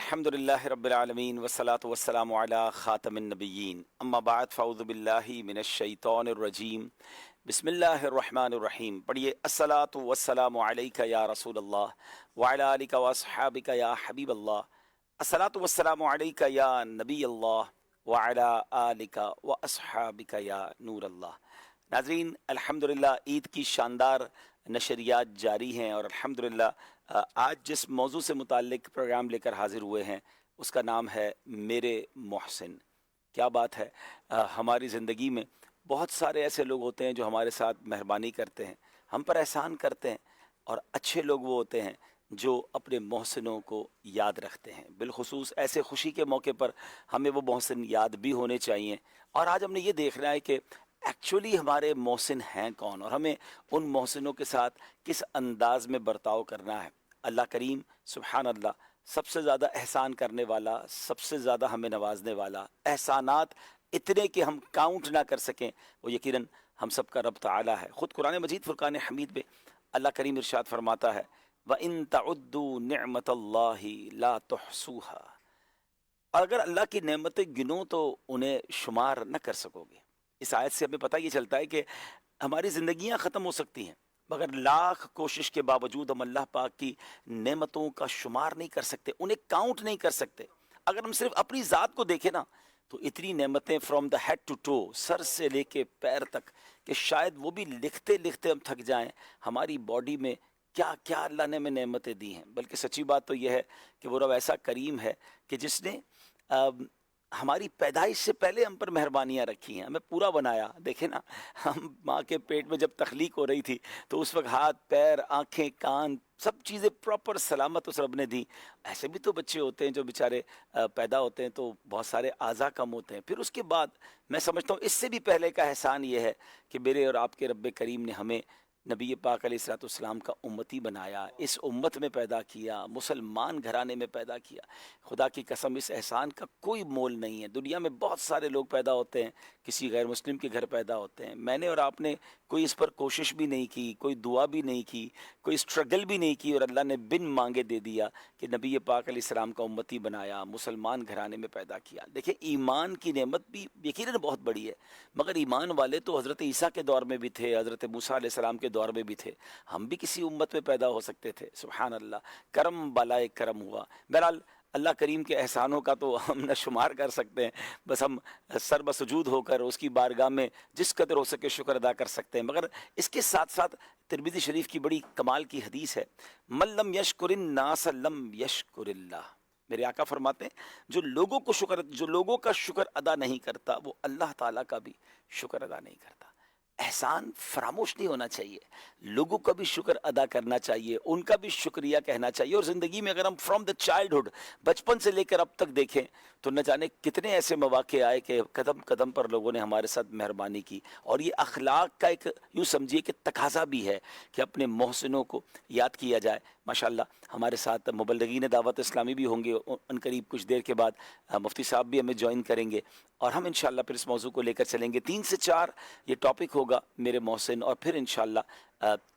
الحمدللہ رب العالمین والصلاة والسلام علی خاتم النبیین اما بعد فاعوذ باللہ من الشیطان الرجیم بسم اللہ الرحمن الرحیم. پڑھیے الصلاة والسلام علیک یا رسول اللہ وعلی آلک واصحابک یا حبیب اللہ. الصلاة والسلام علیک یا نبی اللہ وعلی آلک واصحابک یا نور اللہ. ناظرین، الحمدللہ عید کی شاندار نشریات جاری ہیں، اور الحمدللہ آج جس موضوع سے متعلق پروگرام لے کر حاضر ہوئے ہیں اس کا نام ہے میرے محسن. کیا بات ہے، ہماری زندگی میں بہت سارے ایسے لوگ ہوتے ہیں جو ہمارے ساتھ مہربانی کرتے ہیں، ہم پر احسان کرتے ہیں، اور اچھے لوگ وہ ہوتے ہیں جو اپنے محسنوں کو یاد رکھتے ہیں. بالخصوص ایسے خوشی کے موقع پر ہمیں وہ محسن یاد بھی ہونے چاہیے. اور آج ہم نے یہ دیکھنا ہے کہ ایکچولی ہمارے محسن ہیں کون، اور ہمیں ان محسنوں کے ساتھ کس انداز میں برتاؤ کرنا ہے. اللہ کریم سبحان اللہ سب سے زیادہ احسان کرنے والا، سب سے زیادہ ہمیں نوازنے والا، احسانات اتنے کہ ہم کاؤنٹ نہ کر سکیں، وہ یقیناً ہم سب کا رب تعالی ہے. خود قرآن مجید فرقان حمید میں اللہ کریم ارشاد فرماتا ہے وَإِن تَعُدُّوا نِعْمَةَ اللَّهِ لَا تُحْصُوهَا. اور اگر اللہ کی نعمتیں گنو تو انہیں شمار نہ کر سکو گے. اس آیت سے ہمیں پتہ یہ چلتا ہے کہ ہماری زندگیاں ختم ہو سکتی ہیں مگر لاکھ کوشش کے باوجود ہم اللہ پاک کی نعمتوں کا شمار نہیں کر سکتے، انہیں کاؤنٹ نہیں کر سکتے. اگر ہم صرف اپنی ذات کو دیکھیں نا تو اتنی نعمتیں from the head to toe, سر سے لے کے پیر تک، کہ شاید وہ بھی لکھتے لکھتے ہم تھک جائیں ہماری باڈی میں کیا کیا اللہ نے ہمیں نعمتیں دی ہیں. بلکہ سچی بات تو یہ ہے کہ وہ رب ایسا کریم ہے کہ جس نے ہماری پیدائش سے پہلے ہم پر مہربانیاں رکھی ہیں، ہمیں پورا بنایا. دیکھیں نا، ہم ماں کے پیٹ میں جب تخلیق ہو رہی تھی تو اس وقت ہاتھ، پیر، آنکھیں، کان، سب چیزیں پراپر سلامت اس رب نے دی. ایسے بھی تو بچے ہوتے ہیں جو بیچارے پیدا ہوتے ہیں تو بہت سارے اعضاء کم ہوتے ہیں. پھر اس کے بعد میں سمجھتا ہوں اس سے بھی پہلے کا احسان یہ ہے کہ میرے اور آپ کے رب کریم نے ہمیں نبی پاک علیہ الصلوۃ والسلام کا امتی بنایا، اس امت میں پیدا کیا، مسلمان گھرانے میں پیدا کیا. خدا کی قسم اس احسان کا کوئی مول نہیں ہے. دنیا میں بہت سارے لوگ پیدا ہوتے ہیں، کسی غیر مسلم کے گھر پیدا ہوتے ہیں. میں نے اور آپ نے کوئی اس پر کوشش بھی نہیں کی، کوئی دعا بھی نہیں کی، کوئی اسٹرگل بھی نہیں کی، اور اللہ نے بن مانگے دے دیا کہ نبی پاک علیہ السلام کا امتی بنایا، مسلمان گھرانے میں پیدا کیا. دیکھیں، ایمان کی نعمت بھی یقیناً بہت بڑی ہے، مگر ایمان والے تو حضرت عیسیٰ کے دور میں بھی تھے، حضرت موسیٰ علیہ السلام کے دور میں بھی تھے. ہم بھی کسی امت میں پیدا ہو سکتے تھے. سبحان اللہ، کرم بالائے کرم ہوا. بہرحال اللہ کریم کے احسانوں کا تو ہم نہ شمار کر سکتے ہیں، بس ہم سر بسجود ہو کر اس کی بارگاہ میں جس قدر ہو سکے شکر ادا کر سکتے ہیں. مگر اس کے ساتھ ساتھ ترمذی شریف کی بڑی کمال کی حدیث ہے، من لم یشکر الناس لم یشکر اللہ. میرے آقا فرماتے ہیں جو لوگوں کا شکر ادا نہیں کرتا وہ اللہ تعالیٰ کا بھی شکر ادا نہیں کرتا. احسان فراموش نہیں ہونا چاہیے، لوگوں کا بھی شکر ادا کرنا چاہیے، ان کا بھی شکریہ کہنا چاہیے. اور زندگی میں اگر ہم فرام دا چائلڈہڈ، بچپن سے لے کر اب تک دیکھیں تو نہ جانے کتنے ایسے مواقع آئے کہ قدم قدم پر لوگوں نے ہمارے ساتھ مہربانی کی. اور یہ اخلاق کا ایک یوں سمجھیے کہ تقاضا بھی ہے کہ اپنے محسنوں کو یاد کیا جائے. ماشاءاللہ ہمارے ساتھ مبلغین دعوت اسلامی بھی ہوں گے ان قریب، کچھ دیر کے بعد مفتی صاحب بھی ہمیں جوائن کریں گے، اور ہم انشاءاللہ پھر اس موضوع کو لے کر چلیں گے. 3 سے 4 یہ ٹاپک ہوگا میرے محسن، اور پھر انشاءاللہ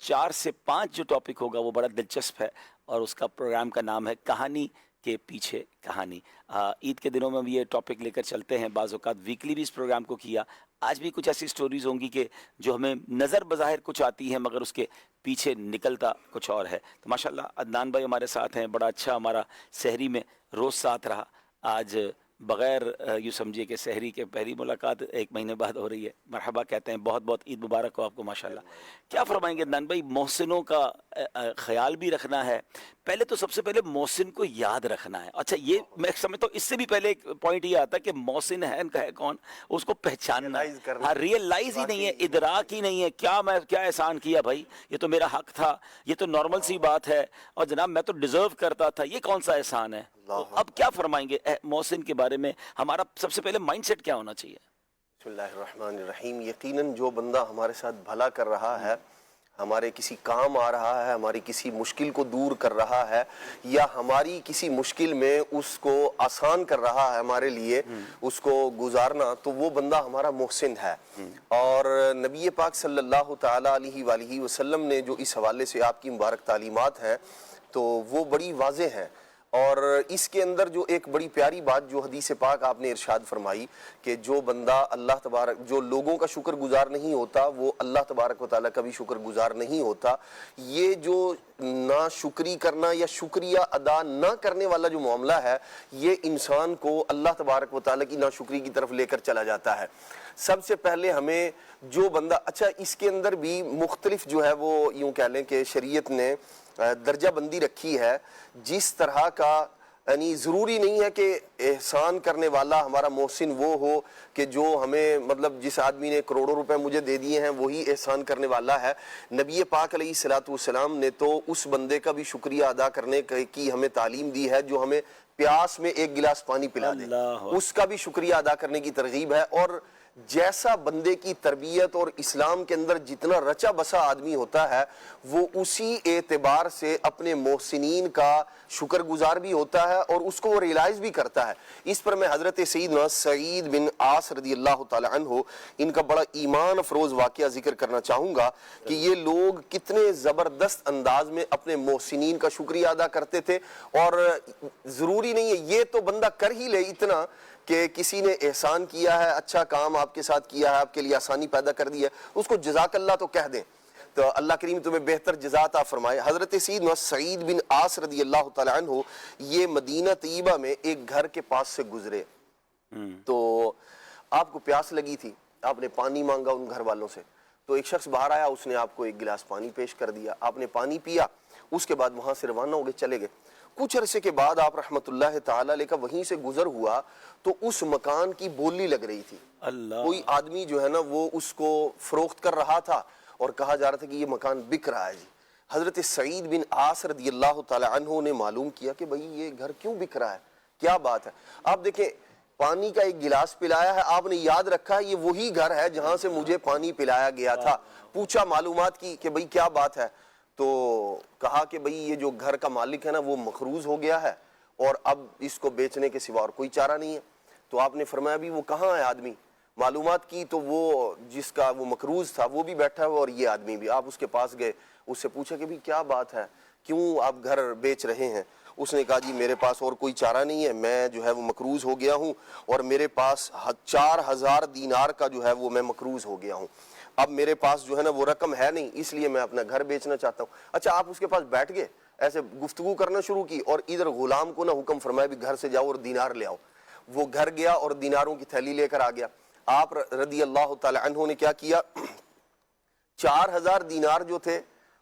4 سے 5 جو ٹاپک ہوگا وہ بڑا دلچسپ ہے، اور اس کا پروگرام کا نام ہے کہانی کے پیچھے کہانی. عید کے دنوں میں ہم یہ ٹاپک لے کر چلتے ہیں، بعض اوقات ویکلی بھی اس پروگرام کو کیا. آج بھی کچھ ایسی سٹوریز ہوں گی کہ جو ہمیں نظر بظاہر کچھ آتی ہیں مگر اس کے پیچھے نکلتا کچھ اور ہے. تو ماشاءاللہ عدنان بھائی ہمارے ساتھ ہیں، بڑا اچھا ہمارا سحری میں روز ساتھ رہا. آج بغیر یوں سمجھیے کہ سحری کے پہلی ملاقات 1 مہینے بعد ہو رہی ہے. مرحبا کہتے ہیں، بہت بہت عید مبارک ہو آپ کو. ماشاءاللہ کیا فرمائیں گے عدنان بھائی؟ محسنوں کا خیال بھی رکھنا ہے. پہلے تو سب سے پہلے محسن کو یاد رکھنا ہے. اچھا، یہ میں سمجھتا ہوں اس سے بھی پہلے ایک پوائنٹ یہ آتا ہے کہ محسن ہے کون، اس کو پہچاننا ہے. ہاں، ریئلائز ہی نہیں ہے، ادراک ہی نہیں ہے. میں کیا احسان کیا بھائی، یہ تو میرا حق تھا، یہ تو نارمل سی بات ہے، اور جناب میں تو ڈیزرو کرتا تھا، یہ کون سا احسان ہے. تو اب کیا فرمائیں گے محسن کے بارے میں؟ ہمارا سب سے پہلے مائنڈ سیٹ کیا ہونا چاہیے؟ بسم اللہ الرحمن الرحیم. یقیناً جو بندہ ہمارے ساتھ بھلا کر رہا ہے، ہمارے کسی کام آ رہا ہے، ہماری کسی مشکل کو دور کر رہا ہے، یا ہماری کسی مشکل میں اس کو آسان کر رہا ہے ہمارے لیے اس کو گزارنا، تو وہ بندہ ہمارا محسن ہے. اور نبی پاک صلی اللہ تعالیٰ علیہ وآلہ وسلم نے جو اس حوالے سے آپ کی مبارک تعلیمات ہیں تو وہ بڑی واضح ہیں. اور اس کے اندر جو ایک بڑی پیاری بات جو حدیث پاک آپ نے ارشاد فرمائی کہ جو بندہ اللہ تبارک جو لوگوں کا شکر گزار نہیں ہوتا وہ اللہ تبارک و تعالیٰ کا بھی شکر گزار نہیں ہوتا. یہ جو ناشکری کرنا یا شکریہ ادا نہ کرنے والا جو معاملہ ہے یہ انسان کو اللہ تبارک و تعالیٰ کی ناشکری کی طرف لے کر چلا جاتا ہے. سب سے پہلے ہمیں جو بندہ اچھا اس کے اندر بھی مختلف جو ہے وہ یوں کہہ لیں کہ شریعت نے درجہ بندی رکھی ہے. جس طرح کا یعنی ضروری نہیں ہے کہ احسان کرنے والا ہمارا محسن وہ ہو کہ جو ہمیں مطلب جس آدمی نے کروڑوں روپے مجھے دے دیے ہیں وہی احسان کرنے والا ہے. نبی پاک علیہ الصلوۃ والسلام نے تو اس بندے کا بھی شکریہ ادا کرنے کی ہمیں تعلیم دی ہے جو ہمیں پیاس میں ایک گلاس پانی پلا دے, اس کا بھی شکریہ ادا کرنے کی ترغیب ہے. اور جیسا بندے کی تربیت اور اسلام کے اندر جتنا رچا بسا آدمی ہوتا ہے وہ اسی اعتبار سے اپنے محسنین کا شکر گزار بھی ہوتا ہے اور اس کو وہ ریلائز بھی کرتا ہے. اس پر میں حضرت سیدنا سعید بن عاص رضی اللہ تعالی عنہ ان کا بڑا ایمان افروز واقعہ ذکر کرنا چاہوں گا کہ یہ لوگ کتنے زبردست انداز میں اپنے محسنین کا شکریہ ادا کرتے تھے. اور ضروری نہیں ہے یہ تو بندہ کر ہی لے اتنا کہ کسی نے احسان کیا ہے, اچھا کام آپ کے ساتھ کیا ہے, آپ کے لیے آسانی پیدا کر دی ہے, اس کو جزاک اللہ تو کہہ دیں تو اللہ کریم تمہیں بہتر جزا عطا فرمائے. حضرت سیدنا سعید بن عاص رضی اللہ تعالی عنہ یہ مدینہ طیبہ میں ایک گھر کے پاس سے گزرے تو آپ کو پیاس لگی تھی, آپ نے پانی مانگا ان گھر والوں سے, تو ایک شخص باہر آیا, اس نے آپ کو ایک گلاس پانی پیش کر دیا, آپ نے پانی پیا, اس کے بعد وہاں سے روانہ ہو گئے, چلے گئے. کچھ عرصے کے بعد آپ رحمت اللہ تعالی علیہ کا وہیں سے گزر ہوا تو اس مکان کی بولی لگ رہی تھی. کوئی آدمی جو ہے نا وہ اس کو فروخت کر رہا تھا اور کہا جا رہا تھا کہ یہ مکان بک رہا ہے جی. حضرت سعید بن عاص رضی اللہ تعالی عنہ نے معلوم کیا کہ بھئی یہ گھر کیوں بک رہا ہے, کیا بات ہے. آپ دیکھیں پانی کا ایک گلاس پلایا ہے, آپ نے یاد رکھا یہ وہی گھر ہے جہاں سے مجھے پانی پلایا گیا تھا. پوچھا معلومات کی کہ بھئی کیا بات ہے, تو کہا کہ بھئی یہ جو گھر کا مالک ہے نا وہ مقروض ہو گیا ہے اور اب اس کو بیچنے کے سوا اور کوئی چارہ نہیں ہے. تو آپ نے فرمایا بھی وہ کہاں ہے آدمی, معلومات کی تو وہ جس کا وہ مقروض تھا وہ بھی بیٹھا ہوا اور یہ آدمی بھی. آپ اس کے پاس گئے, اس سے پوچھا کہ بھی کیا بات ہے, کیوں آپ گھر بیچ رہے ہیں. اس نے کہا جی میرے پاس اور کوئی چارہ نہیں ہے, میں جو ہے وہ مقروض ہو گیا ہوں اور میرے پاس 4000 دینار کا جو ہے وہ میں مقروض ہو گیا ہوں. اب میرے پاس جو ہے نا وہ رقم ہے نہیں, اس لیے میں اپنا گھر بیچنا چاہتا ہوں. اچھا آپ اس کے پاس بیٹھ گئے, ایسے گفتگو کرنا شروع کی اور ادھر غلام کو نہ حکم فرمایا بھی گھر سے جاؤ اور دینار لے آؤ. وہ گھر گیا اور دیناروں کی تھیلی لے کر آ گیا. آپ رضی اللہ تعالی عنہ نے کیا کیا, 4000 دینار جو تھے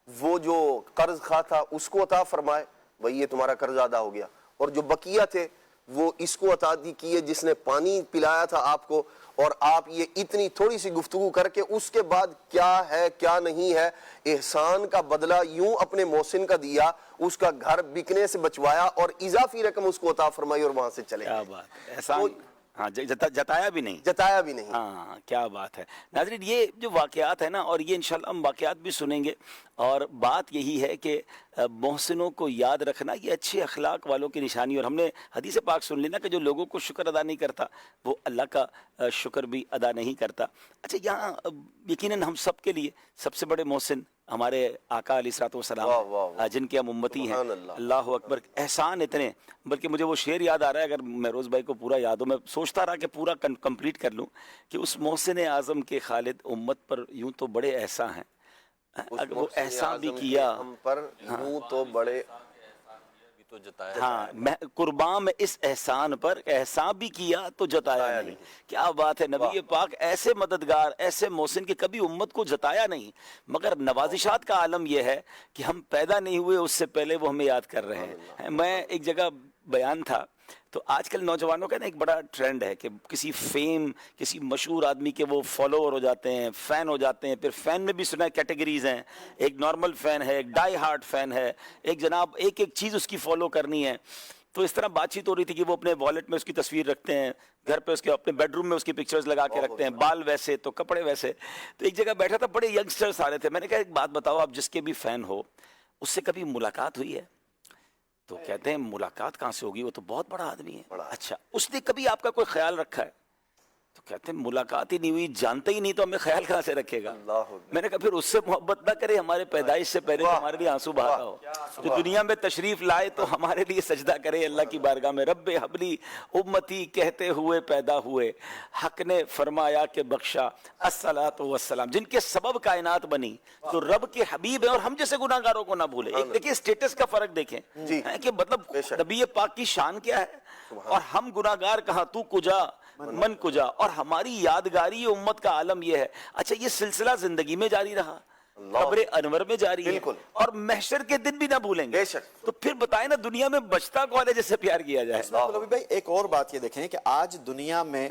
وہ جو قرض خواہ تھا اس کو عطا فرمائے, بھئی یہ تمہارا قرض ادا ہو گیا. اور جو بقیہ تھے وہ اس کو عطا کیے جس نے پانی پلایا تھا آپ کو. اور آپ یہ اتنی تھوڑی سی گفتگو کر کے اس کے بعد کیا ہے کیا نہیں ہے احسان کا بدلہ یوں اپنے محسن کا دیا, اس کا گھر بکنے سے بچوایا اور اضافی رقم اس کو عطا فرمائی اور وہاں سے چلے. کیا بات ہے, احسان ہاں جتایا بھی نہیں, جتایا بھی نہیں. ہاں کیا بات ہے. ناظرین یہ جو واقعات ہیں نا, اور یہ انشاءاللہ ہم واقعات بھی سنیں گے, اور بات یہی ہے کہ محسنوں کو یاد رکھنا یہ اچھے اخلاق والوں کی نشانی. اور ہم نے حدیث پاک سن لینا کہ جو لوگوں کو شکر ادا نہیں کرتا وہ اللہ کا شکر بھی ادا نہیں کرتا. اچھا یہاں یقیناً ہم سب کے لیے سب سے بڑے محسن ہمارے آقا علیہ الصلوۃ والسلام جن کے ہم امتی ہیں, اللہ اکبر, احسان اتنے. بلکہ مجھے وہ شعر یاد آ رہا ہے, اگر مہروز بھائی کو پورا یاد ہو, میں سوچتا رہا کہ پورا کمپلیٹ کر لوں, کہ اس محسن اعظم کے خالد امت پر یوں تو بڑے احسان ہیں, اگر وہ احسان بھی کیا ہم پر یوں تو بڑے تو جتایا, ہاں قربان میں اس احسان پر احسان بھی کیا تو جتایا نہیں. کیا بات ہے, نبی پاک ایسے مددگار, ایسے محسن کہ کبھی امت کو جتایا نہیں, مگر نوازشات کا عالم یہ ہے کہ ہم پیدا نہیں ہوئے اس سے پہلے وہ ہمیں یاد کر رہے ہیں. میں ایک جگہ بیان تھا, تو آج کل نوجوانوں کا نا ایک بڑا ٹرینڈ ہے کہ کسی فیم, کسی مشہور آدمی کے وہ فالوور ہو جاتے ہیں, فین ہو جاتے ہیں. پھر فین میں بھی سنا ہے کیٹیگریز ہیں, ایک نارمل فین ہے, ایک ڈائی ہارڈ فین ہے, ایک جناب ایک ایک چیز اس کی فالو کرنی ہے. تو اس طرح بات چیت ہو رہی تھی کہ وہ اپنے والیٹ میں اس کی تصویر رکھتے ہیں, گھر پہ اس کے اپنے بیڈ روم میں اس کی پکچرز لگا کے رکھتے ہیں, بال ویسے تو کپڑے ویسے. تو ایک جگہ بیٹھا تھا, بڑے ینگسٹرز آ رہے تھے. میں نے کہا ایک بات بتاؤ, آپ جس کے بھی فین ہو اس سے کبھی ملاقات ہوئی ہے؟ تو کہتے ہیں ملاقات کہاں سے ہوگی, وہ تو بہت بڑا آدمی ہے. اچھا اس نے کبھی آپ کا کوئی خیال رکھا ہے؟ تو کہتے ہیں ملاقات ہی نہیں ہوئی، جانتے ہی نہیں تو ہمیں خیال کہاں سے رکھے گا؟ اللہ میں نے کہا پھر اس سے محبت نہ کرے ہمارے پیدائش سے پہلے ہمارے لیے آنسو بہاتا ہو، جو دنیا میں تشریف لائے تو ہمارے لیے سجدہ کرے اللہ کی بارگاہ میں، رب حبلی امتی کہتے ہوئے پیدا ہوئے، حق نے فرمایا کہ بخشا الصلاۃ والسلام، جن کے سبب کائنات بنی تو رب کے حبیب ہیں، اور ہم جیسے گناہ گاروں کو نہ بھولے۔ ایک دیکھیں اسٹیٹس کا فرق دیکھیں کہ مطلب نبی پاک کی شان کیا ہے اور ہم گناہ گار کہاں، تو کجا من کجا، اور ہماری یادگاری امت کا عالم یہ ہے۔ اچھا یہ سلسلہ زندگی میں جاری رہا، قبر انور میں جاری ہے، اور محشر کے دن بھی نہ بھولیں گے، تو پھر بتائیں نا دنیا میں بچتا کون ہے جس سے پیار کیا جائے؟ مولوی بھائی ایک اور بات یہ دیکھیں کہ آج دنیا میں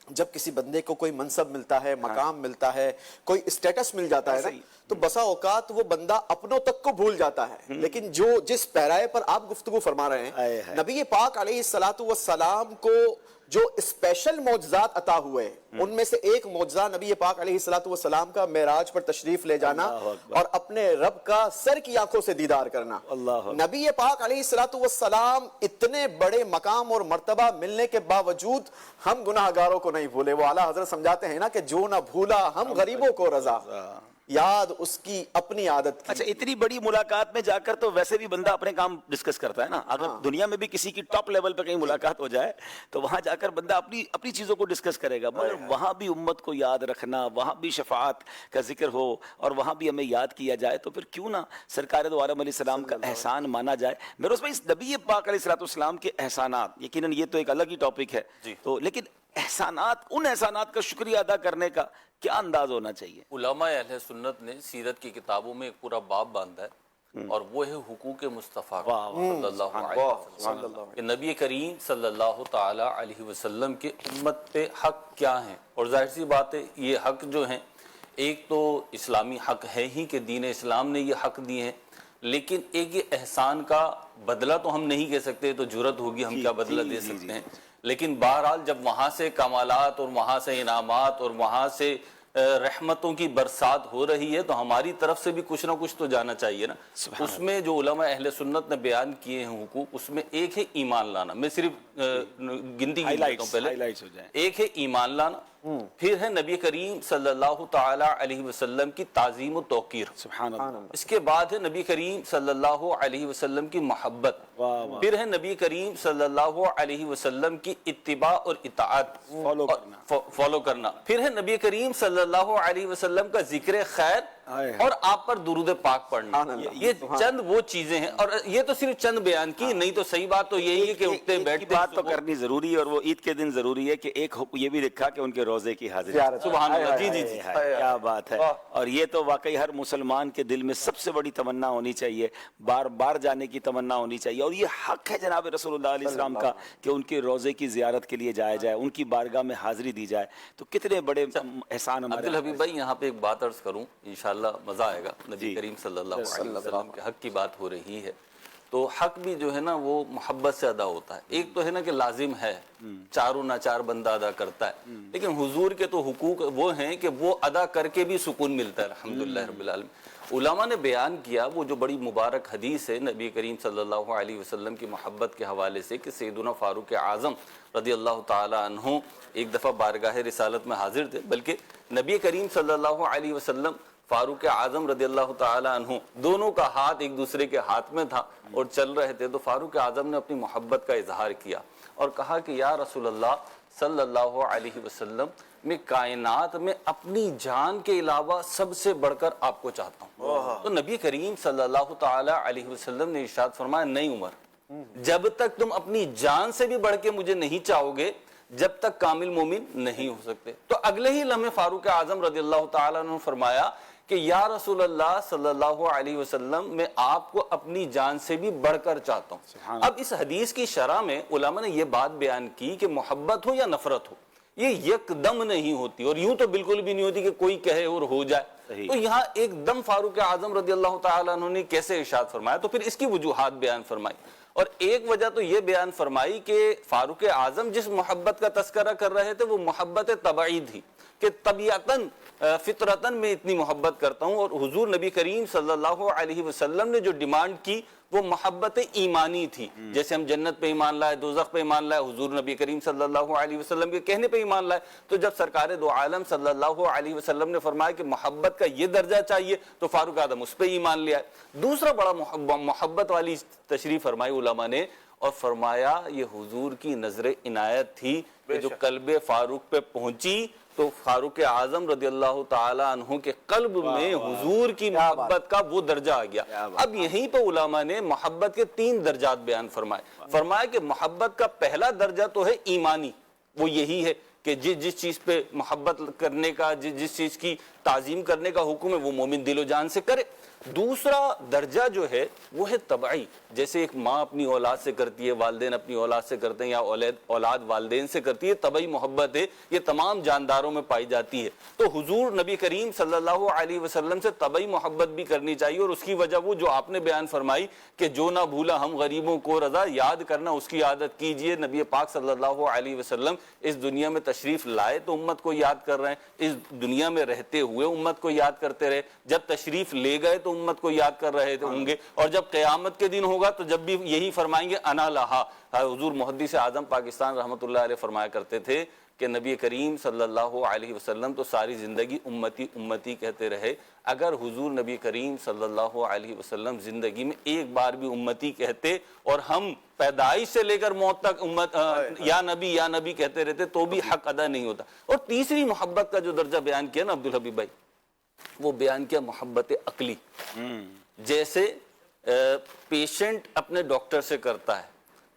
جب کسی بندے کو کوئی منصب ملتا ہے، مقام ملتا ہے، کوئی اسٹیٹس مل جاتا ہے نا، تو بسا اوقات وہ بندہ اپنوں تک کو بھول جاتا ہے، لیکن جس پیرائے پر آپ گفتگو فرما رہے ہیں، نبی پاک علیہ السلام کو جو اسپیشل معجزات عطا ہوئے، ان میں سے ایک معجزہ نبی پاک علیہ السلام کا معراج پر تشریف لے جانا اور اپنے رب کا سر کی آنکھوں سے دیدار کرنا۔ نبی پاک علیہ السلام اتنے بڑے مقام اور مرتبہ ملنے کے باوجود ہم گناہ گاروں کو نہیں بھولے۔ وہ اعلیٰ حضرت سمجھاتے ہیں نا کہ جو نہ بھولا ہم غریبوں کو رضا، یاد اس کی اپنی عادت کی۔ اچھا اتنی بڑی ملاقات میں جا کر تو ویسے بھی بندہ اپنے کام ڈسکس کرتا ہے نا، اگر دنیا میں بھی کسی کی ٹاپ لیول پہ کہیں ملاقات ہو جائے تو وہاں جا کر بندہ اپنی چیزوں کو ڈسکس کرے گا، مگر وہاں بھی امت کو یاد رکھنا، وہاں بھی شفاعت کا ذکر ہو اور وہاں بھی ہمیں یاد کیا جائے، تو پھر کیوں نہ سرکار دو عالم علیہ السلام کا احسان مانا جائے۔ میرے اس میں اس نبی پاک علیہ السلام کے احسانات، یقیناً یہ تو ایک الگ ہی ٹاپک ہے، تو لیکن احسانات، ان احسانات کا شکریہ ادا کرنے کا کیا انداز ہونا چاہیے؟ علماء اہل سنت نے سیرت کی کتابوں میں ایک پورا باب باندھا ہے، اور وہ ہے حقوق مصطفیٰ صلی اللہ علیہ وسلم، کہ نبی کریم صلی اللہ تعالی علیہ وسلم کے امت پہ حق کیا ہیں، اور ظاہر سی بات ہے یہ حق جو ہیں، ایک تو اسلامی حق ہے ہی کہ دین اسلام نے یہ حق دیے ہیں، لیکن ایک یہ احسان کا بدلہ تو ہم نہیں کہہ سکتے، تو جرت ہوگی ہم کیا بدلہ دے سکتے ہیں، لیکن بہرحال جب وہاں سے کمالات اور وہاں سے انعامات اور وہاں سے رحمتوں کی برسات ہو رہی ہے، تو ہماری طرف سے بھی کچھ نہ کچھ تو جانا چاہیے نا۔ اس میں جو علماء اہل سنت نے بیان کیے ہیں حقوق، اس میں ایک ہے ایمان لانا، میں صرف گنتی کی لیتا ہوں پہلے، ایک ہے ایمان لانا، پھر ہے نبی کریم صلی اللہ تعالی علیہ وسلم کی تعظیم و توقیر، سبحان اللہ، اس کے بعد ہے نبی کریم صلی اللہ علیہ وسلم کی محبت، پھر ہے نبی کریم صلی اللہ علیہ وسلم کی اتباع اور اطاعت، فالو کرنا، پھر ہے نبی کریم صلی اللہ علیہ وسلم کا ذکر خیر اور آپ پر درود پاک پڑھنا۔ یہ چند وہ چیزیں ہیں، اور یہ تو صرف چند بیان کی، نہیں تو صحیح بات تو یہی ہے کہ اٹھتے بیٹھتے بات تو کرنی ضروری ہے، اور وہ عید کے دن ضروری ہے کہ ایک یہ بھی لکھا کہ ان کے روزے کی حاضری۔ سبحان اللہ، جی جی جی، کیا بات ہے، اور یہ تو واقعی ہر مسلمان کے دل میں سب سے بڑی تمنا ہونی چاہیے، بار بار جانے کی تمنا ہونی چاہیے، اور یہ حق ہے جناب رسول اللہ علیہ السلام کا کہ ان کے روزے کی زیارت کے لیے جایا جائے، ان کی بارگاہ میں حاضری دی جائے، تو کتنے بڑے احسان ہمارے۔ عبدالحبیب بھائی یہاں پہ ایک بات عرض کروں، انشاءاللہ مزہ آئے گا، نبی کریم صلی اللہ علیہ وسلم کے حق کی بات ہو رہی ہے، تو حق بھی جو ہے نا وہ محبت سے ادا ہوتا ہے۔ ایک تو ہے نا کہ لازم ہے، چاروں نہ چار بندہ ادا کرتا ہے، لیکن حضور کے تو حقوق وہ ہیں کہ وہ ادا کر کے بھی سکون ملتا ہے، الحمدللہ رب العالمین۔ علماء نے بیان کیا وہ جو بڑی مبارک حدیث ہے نبی کریم صلی اللہ علیہ وسلم کی محبت کے حوالے سے، کہ سیدنا فاروق اعظم رضی اللہ تعالی عنہ ایک دفعہ بارگاہ رسالت میں حاضر تھے، بلکہ نبی کریم صلی اللہ علیہ وسلم فاروق اعظم رضی اللہ تعالی عنہ دونوں کا ہاتھ ایک دوسرے کے ہاتھ میں تھا اور چل رہے تھے، تو فاروق اعظم نے اپنی محبت کا اظہار کیا اور کہا کہ یا رسول اللہ صلی اللہ علیہ وسلم، میں کائنات میں اپنی جان کے علاوہ سب سے بڑھ کر آپ کو چاہتا ہوں۔ تو نبی کریم صلی اللہ تعالی علیہ وسلم نے ارشاد فرمایا، نہیں عمر، جب تک تم اپنی جان سے بھی بڑھ کے مجھے نہیں چاہو گے، جب تک کامل مومن نہیں ہو سکتے۔ تو اگلے ہی لمحے فاروق اعظم رضی اللہ تعالیٰ عنہ نے فرمایا کہ یا رسول اللہ صلی اللہ علیہ وسلم، میں آپ کو اپنی جان سے بھی بڑھ کر چاہتا ہوں۔ اب اس حدیث کی شرح میں علماء نے یہ بات بیان کی کہ محبت ہو یا نفرت ہو، یہ یک دم نہیں ہوتی، اور یوں تو بالکل بھی نہیں ہوتی کہ کوئی کہے اور ہو جائے۔ تو یہاں ایک دم فاروق اعظم رضی اللہ تعالیٰ عنہ نے کیسے ارشاد فرمایا، تو پھر اس کی وجوہات بیان فرمائی، اور ایک وجہ تو یہ بیان فرمائی کہ فاروق اعظم جس محبت کا تذکرہ کر رہے تھے وہ محبت طبعی تھی، کہ طبیعتاً فطرتاً میں اتنی محبت کرتا ہوں. اور حضور نبی کریم صلی اللہ علیہ وسلم نے جو ڈیمانڈ کی وہ محبت ایمانی تھی. جیسے ہم جنت پہ ایمان لائے, دوزخ پہ ایمان لائے, حضور نبی کریم صلی اللہ علیہ وسلم کے کہنے پہ ایمان لائے. تو جب سرکار دو عالم صلی اللہ علیہ وسلم نے فرمایا کہ محبت کا یہ درجہ چاہیے تو فاروق اعظم اس پہ ایمان لے آئے. دوسرا بڑا محبت والی تشریح فرمائی علماء نے, اور فرمایا یہ حضور کی نظر عنایت تھی کہ جو قلب فاروق پہ پہنچی تو فاروق اعظم رضی اللہ تعالی عنہ کے قلب میں حضور کی محبت کا وہ درجہ آ گیا. اب یہیں پہ علماء نے محبت کے 3 درجات بیان فرمایا کہ محبت کا پہلا درجہ تو ہے ایمانی, وہ یہی ہے کہ جس چیز پہ محبت کرنے کا, جس چیز کی تعظیم کرنے کا حکم ہے وہ مومن دل و جان سے کرے. دوسرا درجہ جو ہے وہ ہے طبعی, جیسے ایک ماں اپنی اولاد سے کرتی ہے, والدین اپنی اولاد سے کرتے ہیں, یا اولاد والدین سے کرتی ہے, طبعی محبت ہے, یہ تمام جانداروں میں پائی جاتی ہے. تو حضور نبی کریم صلی اللہ علیہ وسلم سے طبعی محبت بھی کرنی چاہیے, اور اس کی وجہ وہ جو آپ نے بیان فرمائی کہ جو نہ بھولا ہم غریبوں کو رضا, یاد کرنا اس کی عادت کیجئے. نبی پاک صلی اللہ علیہ وسلم اس دنیا میں تشریف لائے تو امت کو یاد کر رہے ہیں, اس دنیا میں رہتے ہوئے امت کو یاد کرتے رہے, جب تشریف لے گئے تو امت کو یاد کر رہے ہوں گے, اور جب قیامت کے دن ہوگا تو جب بھی یہی فرمائیں گے انا لہا. حضور محدث اعظم پاکستان رحمۃ اللہ علیہ فرمایا کرتے تھے کہ نبی کریم صلی اللہ علیہ وسلم تو ساری زندگی امتی امتی کہتے رہے, اگر حضور نبی کریم صلی اللہ علیہ وسلم زندگی میں ایک بار بھی امتی کہتے اور ہم پیدائش سے لے کر موت تک امت یا نبی کہتے رہتے تو بھی حق ادا نہیں ہوتا. اور تیسری محبت کا جو درجہ بیان کیا نا عبدالحبیب بھائی, وہ بیان کیا محبت عقلی. جیسے پیشنٹ اپنے ڈاکٹر سے کرتا ہے,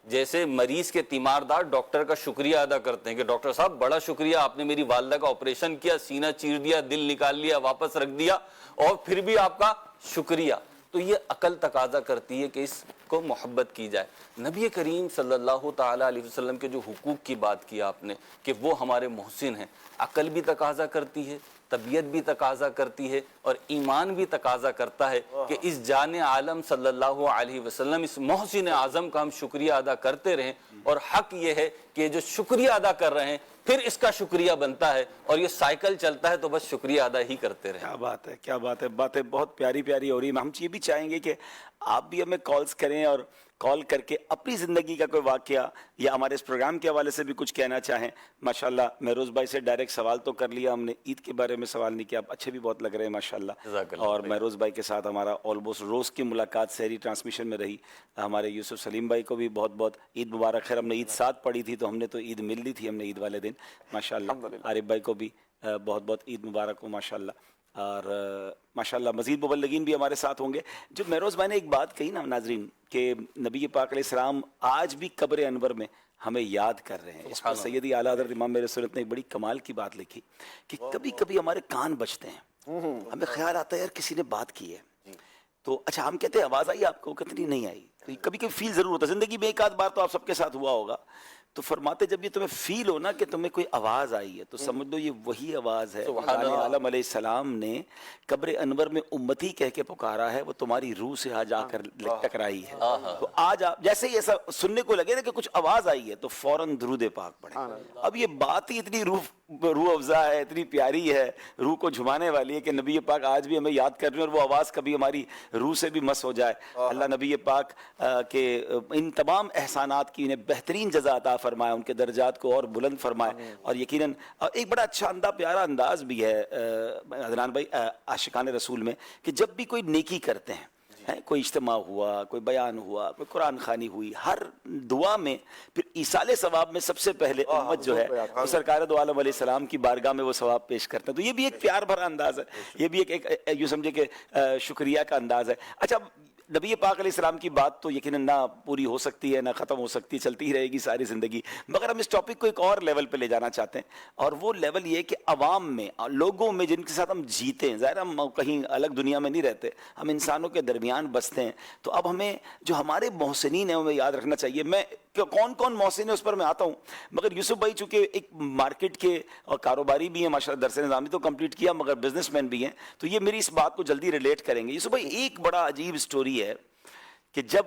جیسے مریض کے تیماردار ڈاکٹر کا شکریہ ادا کرتے ہیں کہ ڈاکٹر صاحب بڑا شکریہ, آپ نے میری والدہ کا آپریشن کیا, سینہ چیر دیا, دل نکال لیا, واپس رکھ دیا, اور پھر بھی آپ کا شکریہ. تو یہ عقل تقاضا کرتی ہے کہ اس کو محبت کی جائے. نبی کریم صلی اللہ تعالی علیہ وسلم کے جو حقوق کی بات کی آپ نے کہ وہ ہمارے محسن ہیں, عقل بھی تقاضا کرتی ہے, طبیعت بھی تقاضا کرتی ہے, اور ایمان بھی تقاضا کرتا ہے کہ اس جان عالم صلی اللہ علیہ وسلم, اس محسن اعظم کا ہم شکریہ ادا کرتے رہیں. اور حق یہ ہے کہ جو شکریہ ادا کر رہے ہیں پھر اس کا شکریہ بنتا ہے, اور یہ سائیکل چلتا ہے تو بس شکریہ ادا ہی کرتے رہیں. کیا بات ہے, کیا بات ہے, باتیں بہت پیاری پیاری ہو رہی ہیں. ہم یہ بھی چاہیں گے کہ آپ بھی ہمیں کالز کریں, اور کال کر کے اپنی زندگی کا کوئی واقعہ یا ہمارے اس پروگرام کے حوالے سے بھی کچھ کہنا چاہیں. ماشاءاللہ مہروز بھائی سے ڈائریکٹ سوال تو کر لیا ہم نے, عید کے بارے میں سوال نہیں کیا, اچھے بھی بہت لگ رہے ہیں ماشاءاللہ. اور مہروز بھائی کے ساتھ ہمارا آلموسٹ روز کی ملاقات سحری ٹرانسمیشن میں رہی. ہمارے یوسف سلیم بھائی کو بھی بہت بہت عید مبارک. خیر ہم نے عید ساتھ پڑھی تھی تو ہم نے تو عید مل لی تھی, ہم نے عید والے دن ماشاءاللہ. عارف بھائی کو بھی بہت بہت عید مبارک ہو ماشاءاللہ. اور ماشاءاللہ مزید مبلغین بھی ہمارے ساتھ ہوں گے. جو مہروز بھائی نے ایک بات کہی نا ناظرین, کہ نبی پاک علیہ السلام آج بھی قبر انور میں ہمیں یاد کر رہے ہیں. اس پر سیدی اعلیٰ حضرت امام میرے سنت نے ایک بڑی کمال کی بات لکھی کہ کبھی کبھی ہمارے کان بجتے ہیں, ہمیں خیال آتا ہے یار کسی نے بات کی ہے, تو اچھا ہم کہتے ہیں آواز آئی آپ کو, کتنی نہیں آئی. کبھی کبھی فیل ضرور ہوتا ہے زندگی میں, ایک آدھ بار تو آپ سب کے ساتھ ہوا ہوگا. تو فرماتے جب یہ تمہیں فیل ہو نا کہ تمہیں کوئی آواز آئی ہے تو سمجھ لو یہ وہی آواز ہے عالم علیہ السلام نے قبر انور میں امتی کہہ کے پکارا ہے, وہ تمہاری روح سے آج آ کر ٹکرائی ہے. تو آج آپ جیسے ہی ایسا سننے کو لگے نا کہ کچھ آواز آئی ہے تو فوراً درود پاک پڑھیں. اب یہ بات ہی اتنی روح افزا ہے, اتنی پیاری ہے, روح کو جھمانے والی ہے کہ نبی پاک آج بھی ہمیں یاد کر رہے ہیں, اور وہ آواز کبھی ہماری روح سے بھی مس ہو جائے. اللہ نبی پاک کے ان تمام احسانات کی انہیں بہترین جزا عطا فرمائے, ان کے درجات کو اور بلند فرمائے. اور یقیناً ایک بڑا اچھا پیارا انداز بھی ہے عدنان بھائی عاشقان رسول میں, کہ جب بھی کوئی نیکی کرتے ہیں, کوئی اجتماع ہوا, کوئی بیان ہوا, کوئی قرآن خوانی ہوئی, ہر دعا میں پھر ایصال ثواب میں سب سے پہلے امت جو ہے وہ سرکار دو عالم علیہ السلام کی بارگاہ میں وہ ثواب پیش کرتے ہیں. تو یہ بھی ایک پیار بھرا انداز ہے, یہ بھی ایک یوں سمجھے کہ شکریہ کا انداز ہے. اچھا نبی پاک علیہ السلام کی بات تو یقیناً نہ پوری ہو سکتی ہے نہ ختم ہو سکتی ہے, چلتی ہی رہے گی ساری زندگی, مگر ہم اس ٹاپک کو ایک اور لیول پہ لے جانا چاہتے ہیں. اور وہ لیول یہ کہ عوام میں, لوگوں میں جن کے ساتھ ہم جیتے ہیں, ظاہر ہم کہیں الگ دنیا میں نہیں رہتے, ہم انسانوں کے درمیان بستے ہیں, تو اب ہمیں جو ہمارے محسنین ہیں ہمیں یاد رکھنا چاہیے. میں کون کون محسن ہے اس پر میں آتا ہوں, مگر یوسف بھائی چونکہ ایک مارکیٹ کے اور کاروباری بھی ہیں ماشاءاللہ, درس نظامی تو کمپلیٹ کیا, مگر بزنس مین بھی ہیں, تو یہ میری اس بات کو جلدی ریلیٹ کریں گے. یوسف بھائی ایک بڑا عجیب سٹوری ہے کہ جب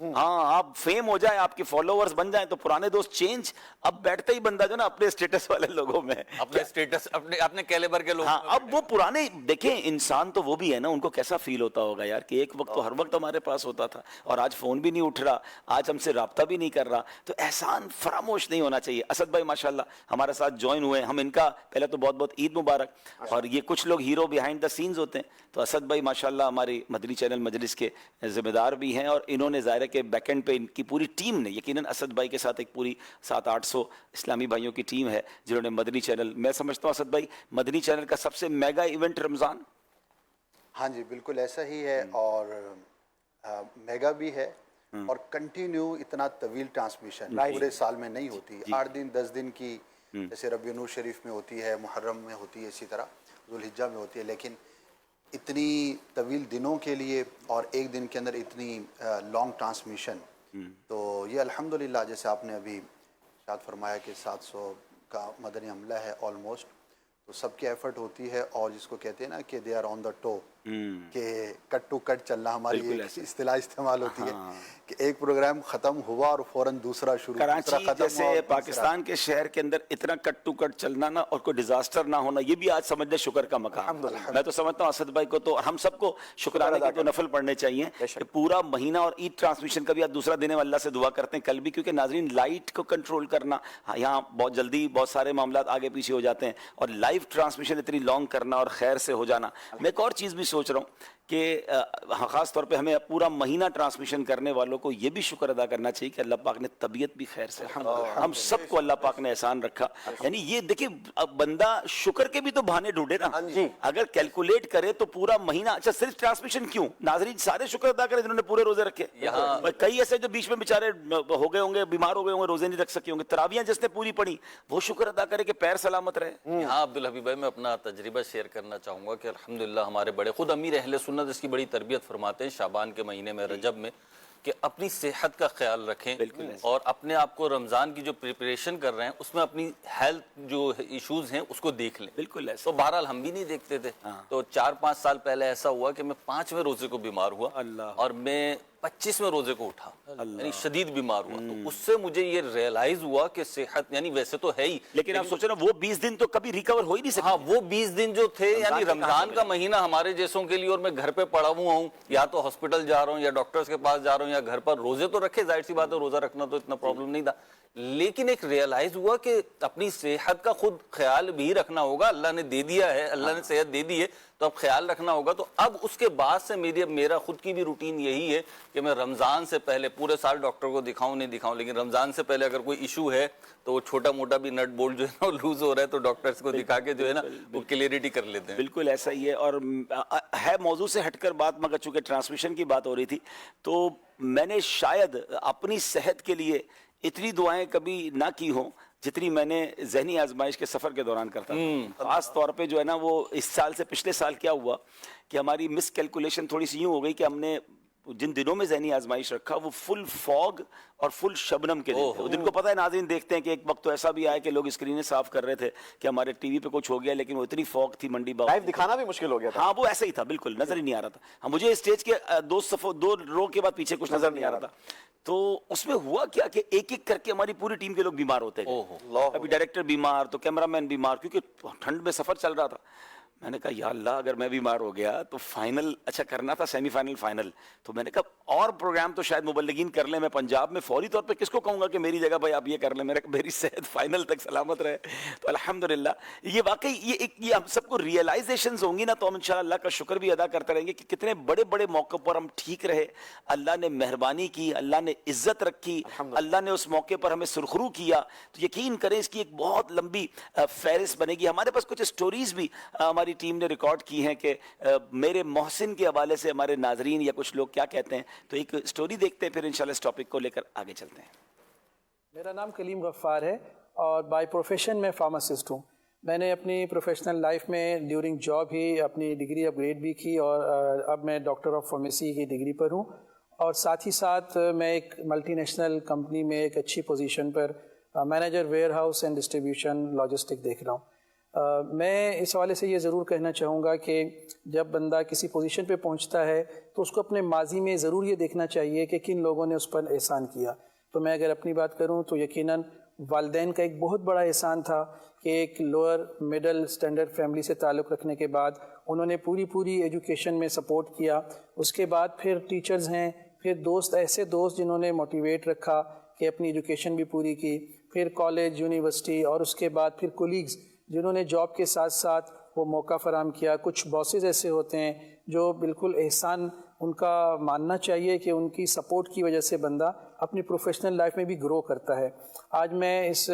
ہاں آپ فیم ہو جائیں, آپ کے فالوورز بن جائیں, تو پرانے دوست چینج, اب بیٹھتا ہی بندہ جو نا اپنے اسٹیٹس والے لوگوں میں, اپنے اسٹیٹس اپنے کیلیبر کے لوگ. ہاں اب وہ پرانے دیکھیں انسان تو وہ بھی ہے نا, ان کو کیسا فیل ہوتا ہوگا یار کہ ایک وقت تو ہر وقت ہمارے پاس ہوتا تھا اور آج فون بھی نہیں اٹھ رہا, آج ہم سے رابطہ بھی نہیں کر رہا, تو احسان فراموش نہیں ہونا چاہیے. اسد بھائی ماشاءاللہ ہمارے ساتھ جوائن ہوئے, ہم ان کا پہلے تو بہت بہت عید مبارک, اور یہ کچھ لوگ ہیرو بیہائنڈ دا سینز ہوتے ہیں, تو اسد بھائی ماشاءاللہ ہماری مدنی چینل مجلس کے ذمہ دار بھی ہیں, اور انہوں نے ظاہر ہے کہ بیک اینڈ پہ ان کی پوری ٹیم نے, یقیناً اسد بھائی کے ساتھ ایک پوری 700-800 اسلامی بھائیوں کی ٹیم ہے جنہوں نے مدنی چینل, میں سمجھتا ہوں اسد بھائی مدنی چینل کا سب سے میگا ایونٹ رمضان. ہاں جی بالکل ایسا ہی ہے, اور میگا بھی ہے, اور کنٹینیو اتنا طویل ٹرانسمیشن پورے سال میں نہیں ہوتی, 8 دن 10 دن کی جیسے ربیع النور شریف میں ہوتی ہے, محرم میں ہوتی ہے, اسی طرح ذوالحجہ میں ہوتی ہے, لیکن اتنی طویل دنوں کے لیے اور ایک دن کے اندر اتنی لانگ ٹرانسمیشن, تو یہ الحمدللہ جیسے آپ نے ابھی ارشاد فرمایا کہ 700 کا مدنی عملہ ہے آلموسٹ, تو سب کی ایفرٹ ہوتی ہے, اور جس کو کہتے ہیں نا کہ they are on the two, کہ کٹ ٹو کٹ چلنا, ہماری ایک اصطلاح استعمال ہوتی ہے کہ ایک پروگرام ختم ہوا اور فوراً دوسرا شروع, کراچی جیسے پاکستان کے شہر کے اندر اتنا کٹ ٹو کٹ چلنا نا, اور کوئی ڈیزاسٹر نہ ہونا, یہ بھی آج سمجھ لیں شکر کا مقام. میں تو سمجھتا ہوں اسد بھائی کو تو, اور ہم سب کو شکرانے کے تو نفل پڑھنے چاہیے کہ پورا مہینہ, اور عید ٹرانسمیشن کا بھی آج دوسرا دن ہے, اللہ سے دعا کرتے ہیں کل بھی, کیونکہ ناظرین لائٹ کو کنٹرول کرنا یہاں بہت جلدی بہت سارے معاملات آگے پیچھے ہو جاتے ہیں, اور لائیو ٹرانسمیشن اتنی لانگ کرنا اور خیر سے ہو جانا. میں ایک اور چیز بھی سوچ رہا ہوں کہ خاص طور پہ ہمیں پورا مہینہ ٹرانسمیشن کرنے والوں کو یہ بھی شکر ادا کرنا چاہیے کہ اللہ پاک نے طبیعت بھی خیر سے, ہم سب کو اللہ پاک نے احسان رکھا. یعنی یہ دیکھیں بندہ شکر کے بھی تو بہانے ڈھونڈے نا, اگر کیلکولیٹ کرے تو پورا مہینہ, اچھا صرف ٹرانسمیشن کیوں, ناظرین سارے شکر ادا کریں جنہوں نے پورے روزے رکھے, کئی ایسے جو بیچ میں بیچارے ہو گئے ہوں گے, بیمار ہو گئے ہوں گے, روزے نہیں رکھ سکے ہوں گے, تراویحیں جس نے پوری پڑھی وہ شکر ادا کرے کہ پیر سلامت رہے. یہاں عبدالحبیب بھائی میں اپنا تجربہ شیئر کرنا چاہوں گا کہ الحمدللہ ہمارے بڑے خود امیر اہل سنت اس کی بڑی تربیت فرماتے ہیں شعبان کے مہینے میں, رجب میں, کہ اپنی صحت کا خیال رکھیں, اور اپنے آپ کو رمضان کی جو پریپریشن کر رہے ہیں اس میں اپنی ہیلتھ جو ایشوز ہیں اس کو دیکھ لیں. بالکل ایسا, تو بہرحال ہم بھی نہیں دیکھتے تھے, تو 4-5 سال پہلے ایسا ہوا کہ میں 5ویں روزے کو بیمار ہوا, اور میں 25ویں روزے کو اٹھا, یعنی شدید بیمار ہوا. تو اس سے مجھے یہ ریئلائز ہوا کہ صحت یعنی ویسے تو ہے ہی, لیکن آپ سوچیں نا وہ 20 دن تو کبھی ریکور ہو ہی نہیں سکتے. ہاں وہ 20 دن جو تھے, یعنی رمضان کا مہینہ ہمارے جیسوں کے لیے, اور میں گھر پہ پڑا ہوا ہوں, یا تو ہاسپٹل جا رہا ہوں یا ڈاکٹرز کے پاس جا رہا ہوں, یا گھر پر روزے تو رکھے, ظاہر سی بات ہے روزہ رکھنا تو اتنا پرابلم نہیں تھا, لیکن ایک ریئلائز ہوا کہ اپنی صحت کا خود خیال بھی رکھنا ہوگا. اللہ نے دے دیا ہے, اللہ نے صحت دے دی ہے, تو اب خیال رکھنا ہوگا. تو اب اس کے بعد سے میرا خود کی بھی روٹین یہی ہے کہ میں رمضان سے پہلے پورے سال ڈاکٹر کو دکھاؤں نہیں دکھاؤں, لیکن رمضان سے پہلے اگر کوئی ایشو ہے تو وہ چھوٹا موٹا بھی نٹ بولٹ جو ہے نا لوز ہو رہا ہے تو ڈاکٹرز کو دکھا کے جو ہے نا وہ کلیئرٹی کر لیتے ہیں. بالکل ایسا ہی ہے, اور ہے موضوع سے ہٹ کر بات, مگر چونکہ ٹرانسمیشن کی بات ہو رہی تھی تو میں نے شاید اپنی صحت کے لیے اتنی دعائیں کبھی نہ کی ہوں جتنی میں نے ذہنی آزمائش کے سفر کے دوران کرتا تھا. خاص طور پہ جو ہے نا وہ اس سال سے پچھلے سال کیا ہوا کہ ہماری مس کیلکولیشن تھوڑی سی یوں ہو گئی کہ ہم نے جن دنوں میں ذہنی آزمائش رکھا وہ فل فوگ اور فل شبنم کے دن تھے. دن کو پتہ ہے ناظرین دیکھتے ہیں کہ ایک وقت تو ایسا بھی آیا کہ لوگ اسکرینیں صاف کر رہے تھے کہ ہمارے ٹی وی پہ کچھ ہو گیا, لیکن وہ اتنی فوگ تھی منڈی باغ, لائیو دکھانا بھی مشکل ہو گیا تھا. ہاں وہ ایسا ہی تھا, بالکل نظر ہی نہیں آ رہا تھا. ہاں مجھے اسٹیج کے 2 رو کے بعد پیچھے کچھ نظر نہیں آ رہا تھا. تو اس میں ہوا کیا کہ ایک ایک کر کے ہماری پوری ٹیم کے لوگ بیمار ہوتے گئے. ابھی ڈائریکٹر بیمار, تو کیمرہ مین بیمار, کیونکہ ٹھنڈ میں سفر چل رہا تھا. میں نے کہا یا اللہ اگر میں بیمار ہو گیا تو فائنل اچھا کرنا تھا, سیمی فائنل فائنل, تو میں نے کہا اور پروگرام تو شاید مبلغین کر لیں, میں پنجاب میں فوری طور پہ کس کو کہوں گا کہ میری جگہ بھائی آپ یہ کر لیں, میری صحت فائنل تک سلامت رہے. تو الحمدللہ یہ واقعی یہ ہم سب کو ریئلائزیشنز ہوں گی نا, تو ہم انشاءاللہ اللہ کا شکر بھی ادا کرتے رہیں گے کہ کتنے بڑے بڑے موقع پر ہم ٹھیک رہے, اللہ نے مہربانی کی, اللہ نے عزت رکھی, اللہ نے اس موقع پر ہمیں سرخرو کیا. تو یقین کریں اس کی ایک بہت لمبی فہرست بنے گی. ہمارے پاس کچھ اسٹوریز بھی ہماری ٹیم نے ریکارڈ کی ہیں کہ میرے محسن کے حوالے سے ہمارے ناظرین یا کچھ لوگ کیا کہتے ہیں. تو ایک اسٹوری دیکھتے ہیں, پھر انشاءاللہ اس ٹاپک کو لے کر آگے چلتے ہیں. میرا نام کلیم غفار ہے اور بائی پروفیشن میں فارماسسٹ ہوں. میں نے اپنی پروفیشنل لائف میں ڈیورنگ جاب ہی اپنی ڈگری اپ گریڈ بھی کی, اور اب میں ڈاکٹر آف فارمیسی کی ڈگری پر ہوں, اور ساتھ ہی ساتھ میں ایک ملٹی نیشنل کمپنی میں ایک اچھی position per manager where house and distribution logistic دیکھ رہا ہوں. میں اس حوالے سے یہ ضرور کہنا چاہوں گا کہ جب بندہ کسی پوزیشن پہ پہنچتا ہے تو اس کو اپنے ماضی میں ضرور یہ دیکھنا چاہیے کہ کن لوگوں نے اس پر احسان کیا. تو میں اگر اپنی بات کروں تو یقیناً والدین کا ایک بہت بڑا احسان تھا کہ ایک لوئر مڈل سٹینڈرڈ فیملی سے تعلق رکھنے کے بعد انہوں نے پوری ایجوکیشن میں سپورٹ کیا. اس کے بعد پھر ٹیچرز ہیں, پھر دوست, ایسے دوست جنہوں نے موٹیویٹ رکھا کہ اپنی ایجوکیشن بھی پوری کی, پھر کالج, یونیورسٹی, اور اس کے بعد پھر کولیگز جنہوں نے جاب کے ساتھ ساتھ وہ موقع فراہم کیا. کچھ باسز ایسے ہوتے ہیں جو بالکل احسان ان کا ماننا چاہیے کہ ان کی سپورٹ کی وجہ سے بندہ اپنی پروفیشنل لائف میں بھی گرو کرتا ہے. آج میں اس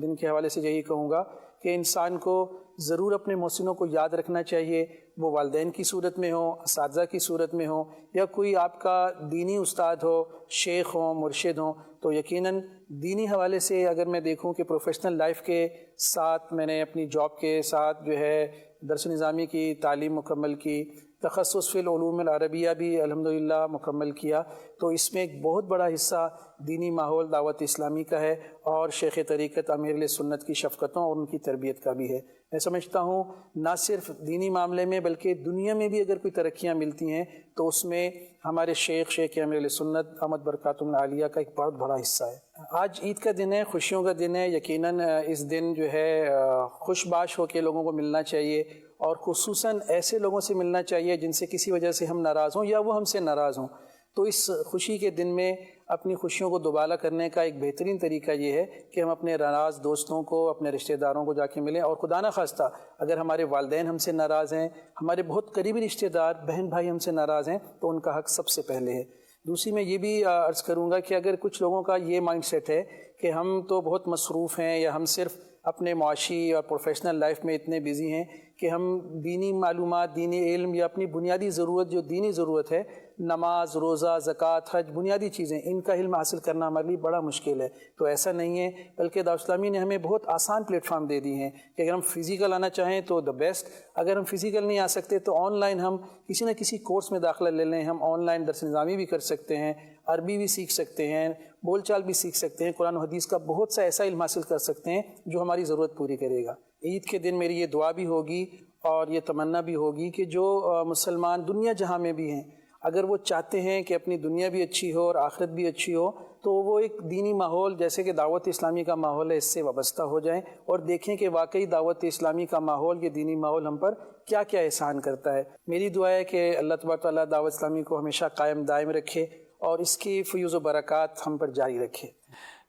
دن کے حوالے سے یہی کہوں گا کہ انسان کو ضرور اپنے محسنوں کو یاد رکھنا چاہیے, وہ والدین کی صورت میں ہوں, اساتذہ کی صورت میں ہوں, یا کوئی آپ کا دینی استاد ہو, شیخ ہوں, مرشد ہوں. تو یقیناً دینی حوالے سے اگر میں دیکھوں کہ پروفیشنل لائف کے ساتھ میں نے اپنی جاب کے ساتھ جو ہے درس نظامی کی تعلیم مکمل کی, تخصص فی العلوم العربیہ بھی الحمدللہ مکمل کیا, تو اس میں ایک بہت بڑا حصہ دینی ماحول دعوت اسلامی کا ہے اور شیخ طریقت امیر علیہ سنت کی شفقتوں اور ان کی تربیت کا بھی ہے. میں سمجھتا ہوں نہ صرف دینی معاملے میں بلکہ دنیا میں بھی اگر کوئی ترقیاں ملتی ہیں تو اس میں ہمارے شیخ امیر علیہ سنت احمد برکاتہم العالیہ کا ایک بہت بڑا حصہ ہے. آج عید کا دن ہے, خوشیوں کا دن ہے. یقیناً اس دن جو ہے خوش باش ہو کے لوگوں کو ملنا چاہیے, اور خصوصاً ایسے لوگوں سے ملنا چاہیے جن سے کسی وجہ سے ہم ناراض ہوں یا وہ ہم سے ناراض ہوں. تو اس خوشی کے دن میں اپنی خوشیوں کو دوبالا کرنے کا ایک بہترین طریقہ یہ ہے کہ ہم اپنے ناراض دوستوں کو, اپنے رشتہ داروں کو جا کے ملیں. اور خدا نخواستہ اگر ہمارے والدین ہم سے ناراض ہیں, ہمارے بہت قریبی رشتہ دار بہن بھائی ہم سے ناراض ہیں, تو ان کا حق سب سے پہلے ہے. دوسری میں یہ بھی عرض کروں گا کہ اگر کچھ لوگوں کا یہ مائنڈ سیٹ ہے کہ ہم تو بہت مصروف ہیں یا ہم صرف اپنے معاشی اور پروفیشنل لائف میں اتنے بیزی ہیں کہ ہم دینی معلومات, دینی علم یا اپنی بنیادی ضرورت جو دینی ضرورت ہے, نماز, روزہ, زکوٰۃ, حج, بنیادی چیزیں, ان کا علم حاصل کرنا ہمارے لیے بڑا مشکل ہے. تو ایسا نہیں ہے, بلکہ دعوت اسلامی نے ہمیں بہت آسان پلیٹ فارم دے دی ہیں کہ اگر ہم فزیکل آنا چاہیں تو دا بیسٹ, اگر ہم فزیکل نہیں آ سکتے تو آن لائن ہم کسی نہ کسی کورس میں داخلہ لے لیں. ہم آن لائن درس نظامی بھی کر سکتے ہیں, عربی بھی سیکھ سکتے ہیں, بول چال بھی سیکھ سکتے ہیں, قرآن و حدیث کا بہت سا ایسا علم حاصل کر سکتے ہیں جو ہماری ضرورت پوری کرے گا. عید کے دن میری یہ دعا بھی ہوگی اور یہ تمنا بھی ہوگی کہ جو مسلمان دنیا جہاں میں بھی ہیں, اگر وہ چاہتے ہیں کہ اپنی دنیا بھی اچھی ہو اور آخرت بھی اچھی ہو, تو وہ ایک دینی ماحول جیسے کہ دعوت اسلامی کا ماحول ہے اس سے وابستہ ہو جائیں اور دیکھیں کہ واقعی دعوت اسلامی کا ماحول, یہ دینی ماحول ہم پر کیا کیا احسان کرتا ہے. میری دعا ہے کہ اللہ تبارک و تعالیٰ دعوت اسلامی کو ہمیشہ قائم دائم رکھے اور اس کی فیوز و برکات ہم پر جاری رکھے.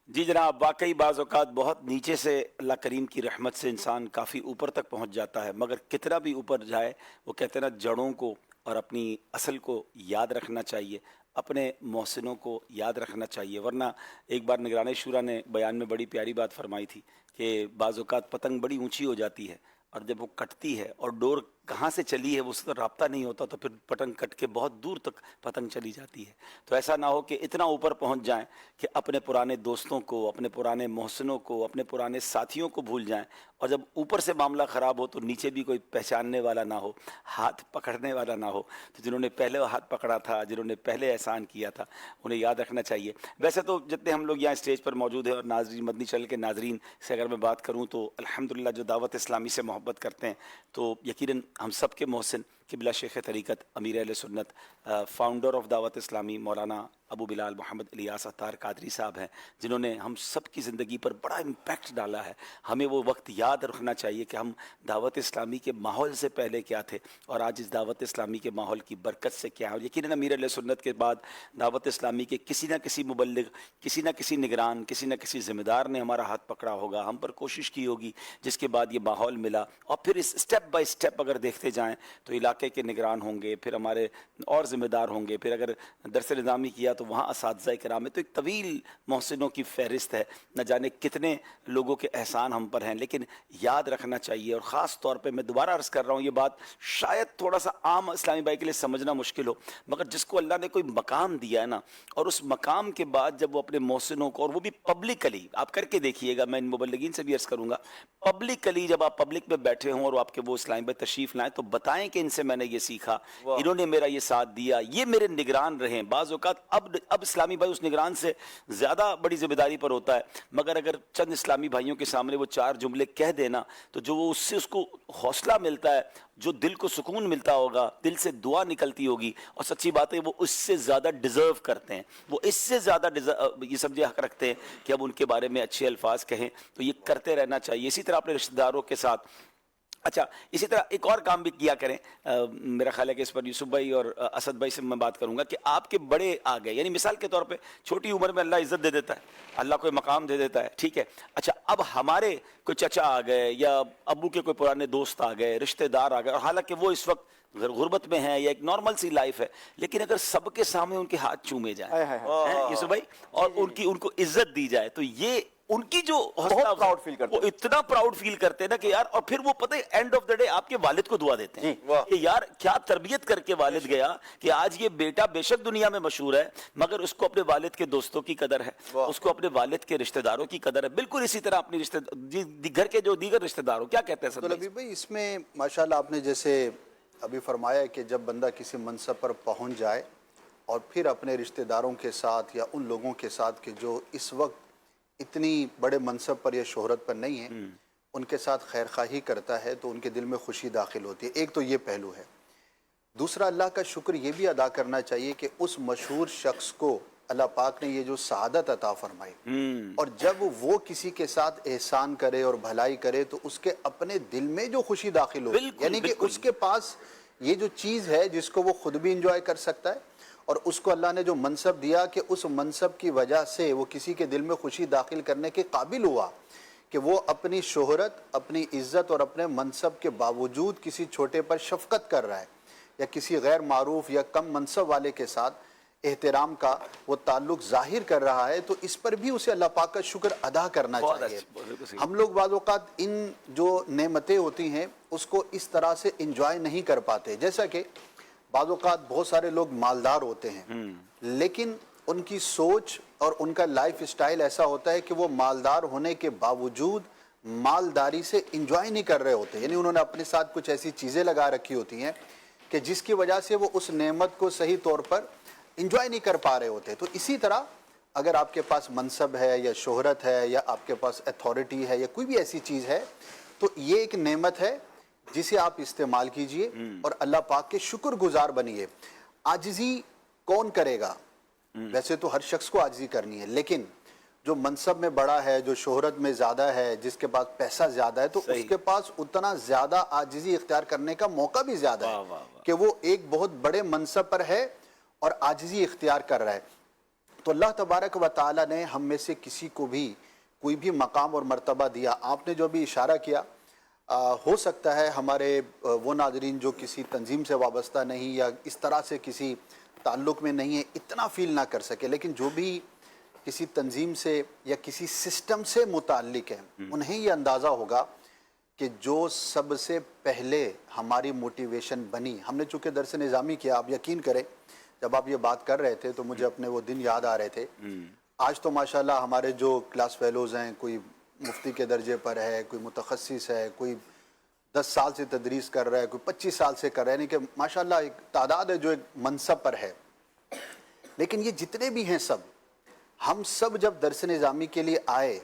جی جناب, واقعی بعض اوقات بہت نیچے سے اللہ کریم کی رحمت سے انسان کافی اوپر تک پہنچ جاتا ہے, مگر کتنا بھی اوپر جائے وہ کہتے ہیں نا, جڑوں کو اور اپنی اصل کو یاد رکھنا چاہیے, اپنے محسنوں کو یاد رکھنا چاہیے. ورنہ ایک بار نگران شورا نے بیان میں بڑی پیاری بات فرمائی تھی کہ بعض اوقات پتنگ بڑی اونچی ہو جاتی ہے اور جب وہ کٹتی ہے اور ڈور کہاں سے چلی ہے وہ اس کا رابطہ نہیں ہوتا تو پھر پتنگ کٹ کے بہت دور تک پتنگ چلی جاتی ہے. تو ایسا نہ ہو کہ اتنا اوپر پہنچ جائیں کہ اپنے پرانے دوستوں کو, اپنے پرانے محسنوں کو, اپنے پرانے ساتھیوں کو بھول جائیں, اور جب اوپر سے معاملہ خراب ہو تو نیچے بھی کوئی پہچاننے والا نہ ہو, ہاتھ پکڑنے والا نہ ہو. تو جنہوں نے پہلے ہاتھ پکڑا تھا, جنہوں نے پہلے احسان کیا تھا, انہیں یاد رکھنا چاہیے. ویسے تو جتنے ہم لوگ یہاں اسٹیج پر موجود ہیں اور ناظرین, مدنی چینل کے ناظرین سے اگر میں بات کروں تو الحمدللہ جو دعوت اسلامی سے محبت کرتے ہیں تو یقیناً ہم سب کے محسن قبلہ شیخ طریقت امیر اہل سنت, فاؤنڈر آف دعوت اسلامی مولانا ابو بلال محمد الیاس عطار قادری صاحب ہیں, جنہوں نے ہم سب کی زندگی پر بڑا امپیکٹ ڈالا ہے. ہمیں وہ وقت یاد رکھنا چاہیے کہ ہم دعوت اسلامی کے ماحول سے پہلے کیا تھے اور آج اس دعوت اسلامی کے ماحول کی برکت سے کیا ہے. اور یقیناً امیر اہل سنت کے بعد دعوت اسلامی کے کسی نہ کسی مبلغ, کسی نہ کسی نگران, کسی نہ کسی ذمہ دار نے ہمارا ہاتھ پکڑا ہوگا, ہم پر کوشش کی ہوگی, جس کے بعد یہ ماحول ملا. اور پھر اس اسٹیپ بائی اسٹیپ اگر دیکھتے جائیں تو علاقے کے نگران ہوں گے, پھر ہمارے اور ذمہ دار ہوں گے, پھر اگر درس نظامی کیا تو وہاں اساتذہ کرام ہے. تو ایک طویل محسنوں کی فہرست ہے, نہ جانے کتنے لوگوں کے احسان ہم پر ہیں. لیکن یاد رکھنا چاہیے, اور خاص طور پہ میں دوبارہ عرض کر رہا ہوں, یہ بات شاید تھوڑا سا عام اسلامی بھائی کے لیے سمجھنا مشکل ہو, مگر جس کو اللہ نے کوئی مقام دیا ہے نا, اور اس مقام کے بعد جب وہ اپنے محسنوں کو, اور وہ بھی پبلکلی, آپ کر کے دیکھیے گا, میں ان مبلغین سے بھی عرض کروں گا, پبلکلی جب آپ پبلک میں بیٹھے ہوں اور آپ کے وہ اسلامی بھائی تشریف لائیں تو بتائیں کہ ان سے میں نے یہ سیکھا, انہوں نے میرا یہ ساتھ دیا, یہ میرے نگران رہے. بعض اوقات اب اسلامی بھائی اس نگران سے زیادہ بڑی ذمہ داری پر ہوتا ہے, مگر اگر چند اسلامی بھائیوں کے سامنے وہ 4 جملے کہہ دینا تو جو وہ اس کو حوصلہ ملتا ہے, جو دل کو سکون ملتا ہوگا, دل سے دعا نکلتی ہوگی, اور سچی بات ہے وہ اس سے زیادہ ڈیزرو کرتے ہیں, وہ اس سے زیادہ یہ سمجھے حق رکھتے ہیں کہ اب ان کے بارے میں اچھے الفاظ کہیں. تو یہ کرتے رہنا چاہیے. اسی طرح اپنے رشتہ داروں کے ساتھ. اچھا, اسی طرح ایک اور کام بھی کیا کریں. میرا خیال ہے کہ اس پر یوسف بھائی اور اسد بھائی سے میں بات کروں گا کہ آپ کے بڑے آ گئے, یعنی مثال کے طور پہ چھوٹی عمر میں اللہ عزت دے دیتا ہے, اللہ کوئی مقام دے دیتا ہے, ٹھیک ہے. اچھا, اب ہمارے کوئی چچا آ گئے یا ابو کے کوئی پرانے دوست آ گئے, رشتہ دار آ گئے, اور حالانکہ وہ اس وقت غربت میں ہیں یا ایک نارمل سی لائف ہے, لیکن اگر سب کے سامنے ان کے ہاتھ چومے جائیں یوسف بھائی, اور ان کو عزت دی جائے, تو یہ ان کی جو بہت پراؤڈ فیل کرتے ہیں, وہ اتنا پراؤڈ فیل کرتے ہیں نا کہ یار, اور پھر وہ پتہ ہے اینڈ آف دا ڈے آپ کے والد کو دعا دیتے ہیں کہ یار کیا تربیت کر کے والد گیا کہ آج یہ بیٹا بے شک دنیا میں مشہور ہے, مگر اس کو اپنے والد کے دوستوں کی قدر ہے, اس کو اپنے والد کے رشتہ داروں کی قدر ہے. بالکل اسی طرح اپنی گھر کے جو دیگر رشتہ داروں, کیا کہتے ہیں تو لبیب بھائی, اس میں ماشاءاللہ آپ نے جیسے ابھی فرمایا کہ جب بندہ کسی منصب پر پہنچ جائے اور پھر اپنے رشتہ داروں کے ساتھ یا ان لوگوں کے ساتھ کہ جو اس وقت اتنی بڑے منصب پر یا شہرت پر نہیں ہیں, ان کے ساتھ خیر خواہی کرتا ہے تو ان کے دل میں خوشی داخل ہوتی ہے. ایک تو یہ پہلو ہے. دوسرا, اللہ کا شکر یہ بھی ادا کرنا چاہیے کہ اس مشہور شخص کو اللہ پاک نے یہ جو سعادت عطا فرمائی, اور جب وہ کسی کے ساتھ احسان کرے اور بھلائی کرے تو اس کے اپنے دل میں جو خوشی داخل ہو, یعنی کہ اس کے پاس یہ جو چیز ہے جس کو وہ خود بھی انجوائے کر سکتا ہے, اور اس کو اللہ نے جو منصب دیا کہ اس منصب کی وجہ سے وہ کسی کے دل میں خوشی داخل کرنے کے قابل ہوا کہ وہ اپنی شہرت, اپنی عزت اور اپنے منصب کے باوجود کسی چھوٹے پر شفقت کر رہا ہے, یا کسی غیر معروف یا کم منصب والے کے ساتھ احترام کا وہ تعلق ظاہر کر رہا ہے, تو اس پر بھی اسے اللہ پاک کا شکر ادا کرنا چاہیے. ہم لوگ بعض اوقات ان جو نعمتیں ہوتی ہیں اس کو اس طرح سے انجوائے نہیں کر پاتے. جیسا کہ بعض اوقات بہت سارے لوگ مالدار ہوتے ہیں, لیکن ان کی سوچ اور ان کا لائف اسٹائل ایسا ہوتا ہے کہ وہ مالدار ہونے کے باوجود مالداری سے انجوائے نہیں کر رہے ہوتے, یعنی انہوں نے اپنے ساتھ کچھ ایسی چیزیں لگا رکھی ہوتی ہیں کہ جس کی وجہ سے وہ اس نعمت کو صحیح طور پر انجوائے نہیں کر پا رہے ہوتے. تو اسی طرح اگر آپ کے پاس منصب ہے یا شہرت ہے یا آپ کے پاس اتھارٹی ہے یا کوئی بھی ایسی چیز ہے, تو یہ ایک نعمت ہے جسے آپ استعمال کیجئے اور اللہ پاک کے شکر گزار بنیے. عاجزی کون کرے گا؟ ویسے تو ہر شخص کو عاجزی کرنی ہے, لیکن جو منصب میں بڑا ہے, جو شہرت میں زیادہ ہے, جس کے پاس پیسہ زیادہ ہے, تو اس کے پاس اتنا زیادہ عاجزی اختیار کرنے کا موقع بھی زیادہ ہے کہ وہ ایک بہت بڑے منصب پر ہے اور عاجزی اختیار کر رہا ہے. تو اللہ تبارک و تعالی نے ہم میں سے کسی کو بھی کوئی بھی مقام اور مرتبہ دیا. آپ نے جو بھی اشارہ کیا, ہو سکتا ہے ہمارے وہ ناظرین جو کسی تنظیم سے وابستہ نہیں یا اس طرح سے کسی تعلق میں نہیں ہے اتنا فیل نہ کر سکے, لیکن جو بھی کسی تنظیم سے یا کسی سسٹم سے متعلق ہیں انہیں یہ اندازہ ہوگا کہ جو سب سے پہلے ہماری موٹیویشن بنی, ہم نے چونکہ درس نظامی کیا, آپ یقین کریں جب آپ یہ بات کر رہے تھے تو مجھے اپنے وہ دن یاد آ رہے تھے. آج تو ماشاءاللہ ہمارے جو کلاس فیلوز ہیں, کوئی مفتی کے درجے پر ہے, کوئی متخصص ہے, کوئی 10 سال سے تدریس کر رہا ہے, کوئی 25 سال سے کر رہا ہے, یعنی کہ ماشاءاللہ ایک تعداد ہے جو ایک منصب پر ہے. لیکن یہ جتنے بھی ہیں سب, ہم سب جب درس نظامی کے لیے آئے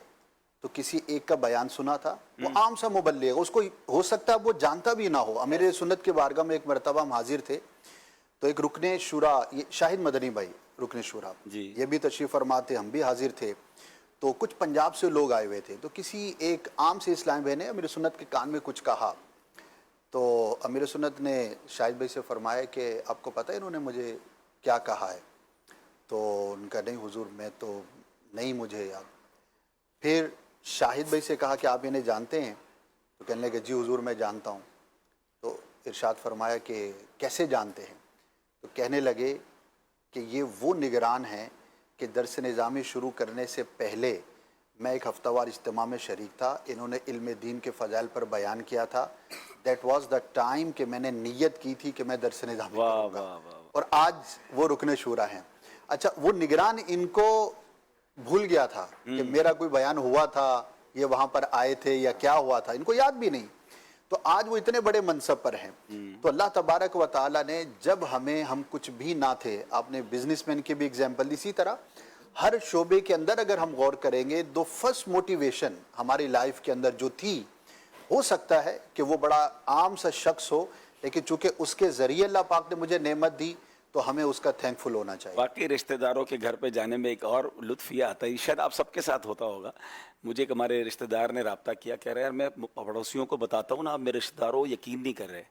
تو کسی ایک کا بیان سنا تھا, وہ عام سا مبلغ, اس کو ہو سکتا ہے وہ جانتا بھی نہ ہو. امیر سنت کے بارگاہ میں ایک مرتبہ ہم حاضر تھے, تو ایک رکن شورا, شاہد مدنی بھائی رکن شورا, یہ بھی تشریف فرما تھے, ہم بھی حاضر تھے, تو کچھ پنجاب سے لوگ آئے ہوئے تھے. تو کسی ایک عام سے اسلام بھائی نے امیر سنت کے کان میں کچھ کہا, تو امیر سنت نے شاہد بھائی سے فرمایا کہ آپ کو پتہ ہے انہوں نے مجھے کیا کہا ہے؟ تو ان کا نہیں حضور میں تو نہیں مجھے یاد. پھر شاہد بھائی سے کہا کہ آپ انہیں جانتے ہیں؟ تو کہنے لگے جی حضور میں جانتا ہوں. تو ارشاد فرمایا کہ کیسے جانتے ہیں؟ تو کہنے لگے کہ یہ وہ نگران ہیں کہ درس نظامی شروع کرنے سے پہلے میں ایک ہفتہ وار اجتماع میں شریک تھا, انہوں نے علم دین کے فضائل پر بیان کیا تھا. دیٹ واز دا ٹائم کہ میں نے نیت کی تھی کہ میں درس نظامی کروں گا, اور آج وہ رکن شورا ہیں. اچھا, وہ نگران ان کو بھول گیا تھا کہ میرا کوئی بیان ہوا تھا, یہ وہاں پر آئے تھے یا کیا ہوا تھا, ان کو یاد بھی نہیں. تو تو آج وہ اتنے بڑے منصب پر ہیں. تو اللہ تبارک و تعالیٰ نے جب ہم کچھ بھی نہ تھے, آپ نے بزنس مین کی بھی اگزامپل, اسی طرح ہر شعبے کے اندر اگر ہم غور کریں گے تو فرسٹ موٹیویشن ہماری لائف کے اندر جو تھی, ہو سکتا ہے کہ وہ بڑا عام سا شخص ہو, لیکن چونکہ اس کے ذریعے اللہ پاک نے مجھے نعمت دی تو ہمیں اس کا تھینکفل ہونا چاہیے. واقعی رشتہ داروں کے گھر پہ جانے میں ایک اور لطف یہ آتا ہے, شاید آپ سب کے ساتھ ہوتا ہوگا. مجھے ایک ہمارے رشتہ دار نے رابطہ کیا, کہہ رہے یار میں پڑوسیوں کو بتاتا ہوں نا, آپ میرے رشتہ داروں یقین نہیں کر رہے,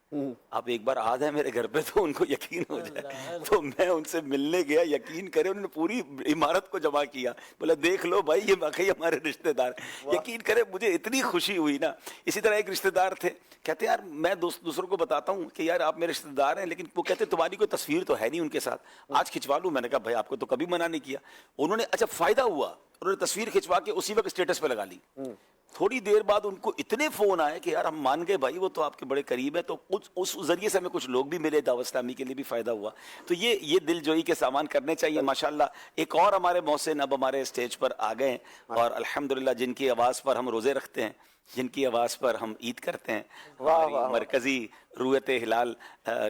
آپ ایک بار آ جائیں میرے گھر پہ تو ان کو یقین ہو جائے. تو میں ان سے ملنے گیا, یقین کرے انہوں نے پوری عمارت کو جمع کیا, بولا دیکھ لو بھائی یہ واقعی ہمارے رشتہ دار. یقین کرے مجھے اتنی خوشی ہوئی نا. اسی طرح ایک رشتہ دار تھے, کہتے یار میں دوسروں کو بتاتا ہوں کہ یار آپ میرے رشتہ دار ہیں, لیکن وہ کہتے تمہاری کوئی تصویر تو ہے نہیں ان کے ساتھ, آج کھنچوا لوں. میں نے کہا بھائی آپ کو تو کبھی منع نہیں کیا. انہوں نے اچھا فائدہ ہوا, انہوں نے تصویر کھنچوا کے اسی وقت اسٹیٹس پہ لگا لی. تھوڑی دیر بعد ان کو اتنے فون آئے کہ یار ہم مان گئے بھائی وہ تو آپ کے بڑے قریب ہے. تو اس ذریعے سے ہمیں کچھ لوگ بھی ملے, دعوت اسلامی کے لیے بھی فائدہ ہوا. تو یہ دل جوئی کے سامان کرنے چاہیے. ماشاءاللہ ایک اور ہمارے محسن اب ہمارے اسٹیج پر آ گئے ہیں, اور الحمدللہ جن کی آواز پر ہم روزے رکھتے ہیں, جن کی آواز پر ہم عید کرتے ہیں. مرکزی رویت ہلال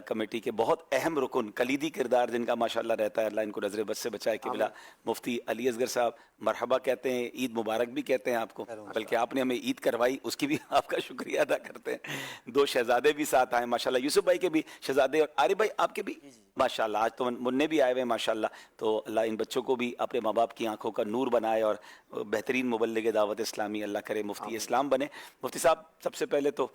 کمیٹی کے بہت اہم رکن, کلیدی کردار جن کا ماشاءاللہ رہتا ہے, اللہ ان کو نظر بد سے بچائے. قبلہ مفتی علی اصغر صاحب مرحبا کہتے ہیں, عید مبارک بھی کہتے ہیں آپ کو, بلکہ آپ نے ہمیں عید کروائی اس کی بھی آپ کا شکریہ ادا کرتے ہیں. 2 شہزادے بھی ساتھ آئے ماشاءاللہ, یوسف بھائی کے بھی شہزادے, اور عارف بھائی آپ کے بھی ماشاءاللہ. آج تو منع بھی آئے ہوئے ماشاءاللہ. تو اللہ ان بچوں کو بھی اپنے ماں باپ کی آنکھوں کا نور بنائے اور بہترین مبلغ دعوت اسلامی اللہ کرے مفتی اسلام بنے. مفتی صاحب سب سے پہلے تو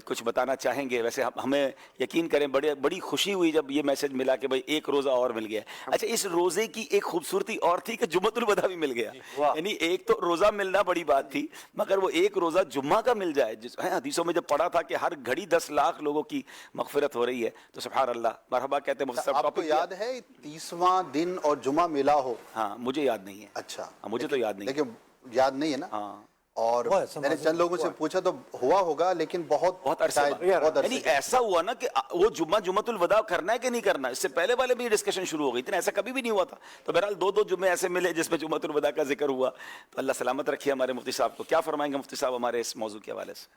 کچھ بتانا چاہیں گے. ویسے ہمیں یقین کریں بڑی خوشی ہوئی جب یہ میسج ملا کہ بھائی ایک روزہ اور مل گیا. اچھا اس روزے کی ایک خوبصورتی اور تھی کہ جمعۃ الوداع بھی مل گیا. یعنی ایک تو روزہ ملنا بڑی بات تھی, مگر وہ ایک روزہ جمعہ کا مل جائے. حدیثوں میں جب پڑھا تھا کہ ہر گھڑی 10 لاکھ لوگوں کی مغفرت ہو رہی ہے, تو سبحان اللہ. مرحبا کہتے ہیں. آپ کو یاد ہے 30واں دن اور جمعہ ملا ہو؟ ہاں مجھے یاد نہیں ہے. اچھا مجھے تو یاد نہیں, لیکن یاد نہیں ہے نا. ہاں اور میں نے چند لوگوں سے پوچھا تو ہوا ہوگا, لیکن بہت عرصہ یعنی ایسا ہوا نا کہ وہ جمعۃ الوداع کرنا ہے کہ نہیں کرنا, اس سے پہلے والے بھی ڈسکشن شروع ہو گئی تھی. ایسا کبھی بھی نہیں ہوا تھا. تو بہرحال 2 جمعے ایسے ملے جس میں جمعۃ الوداع کا ذکر ہوا. تو اللہ سلامت رکھیے ہمارے مفتی صاحب کو. کیا فرمائیں گے مفتی صاحب ہمارے اس موضوع کے حوالے سے؟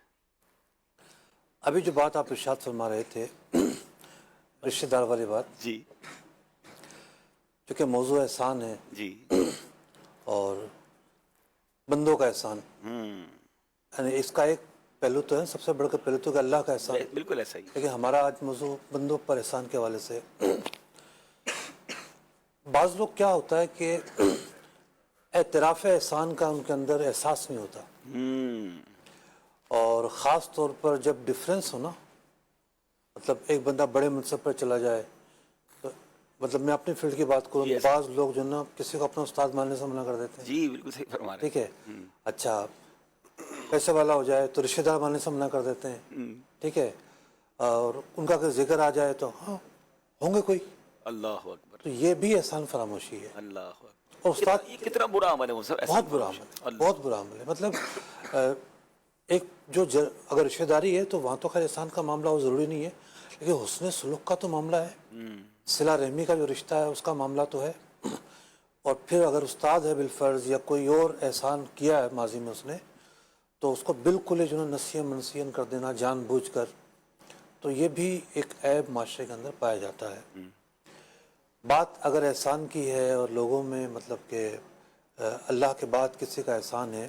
ابھی جو بات آپ ارشاد فرما رہے تھے رشتہ دار والی بات, جی چونکہ موضوع احسان ہے جی, اور بندوں کا احسان, یعنی اس کا ایک پہلو تو ہے, سب سے بڑھ کر پہلو تو کہ اللہ کا احسان. بالکل ایسا ہی. لیکن ہمارا آج موضوع بندوں پر احسان کے حوالے سے. بعض لوگ کیا ہوتا ہے کہ اعتراف احسان کا ان کے اندر احساس نہیں ہوتا, اور خاص طور پر جب ڈفرینس ہو نا, مطلب ایک بندہ بڑے منصب پر چلا جائے, تو مطلب میں اپنی فیلڈ کی بات کروں, بعض لوگ جو نا کسی کو اپنا استاد ماننے سے منع کر دیتے ہیں. جی بالکل صحیح فرما رہے ہیں. ٹھیک ہے. اچھا پیسے والا ہو جائے تو رشتہ دار ماننے سے منع کر دیتے ہیں. ٹھیک ہے. اور ان کا اگر ذکر آ جائے تو ہاں ہوں گے کوئی. اللہ اکبر. تو یہ بھی احسان فراموشی ہے. اللہ اکبر. اور استاد یہ کتنا برا عمل ہے سر, بہت برا عمل ہے, بہت برا عمل ہے. مطلب ایک جو اگر رشتہ داری ہے تو وہاں تو خیر احسان کا معاملہ وہ ضروری نہیں ہے, لیکن حسن سلوک کا تو معاملہ ہے, صلہ رحمی کا جو رشتہ ہے اس کا معاملہ تو ہے. اور پھر اگر استاد ہے بالفرض یا کوئی اور احسان کیا ہے ماضی میں اس نے, تو اس کو بالکل جو ہے نسیاں منسین کر دینا جان بوجھ کر, تو یہ بھی ایک عیب معاشرے کے اندر پایا جاتا ہے. بات اگر احسان کی ہے اور لوگوں میں مطلب کہ اللہ کے بعد کسی کا احسان ہے,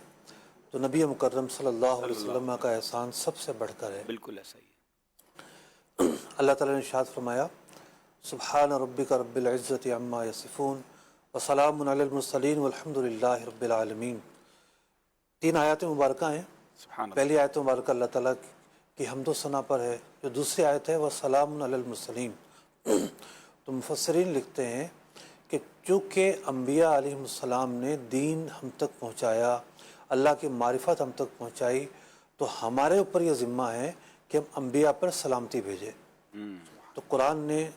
تو نبی مکرم صلی اللہ علیہ وسلم کا احسان سب سے بڑھ کر ہے. بالکل ایسا ہی ہے. اللہ تعالیٰ نے ارشاد فرمایا سبحان ربک رب العزت عما یصفون وسلام علی المرسلین والحمد للہ رب العالمین. 3 آیات مبارکہ ہیں. پہلی آیت مبارکہ اللہ تعالیٰ کی حمد و ثنا پر ہے, جو دوسری آیت ہے وسلام علی المرسلین. تو مفسرین لکھتے ہیں کہ چونکہ انبیاء علیہ السلام نے دین ہم تک پہنچایا, اللہ کی معرفت ہم تک پہنچائی, تو ہمارے اوپر یہ ذمہ ہے کہ ہم انبیاء پر سلامتی بھیجیں. تو قرآن نے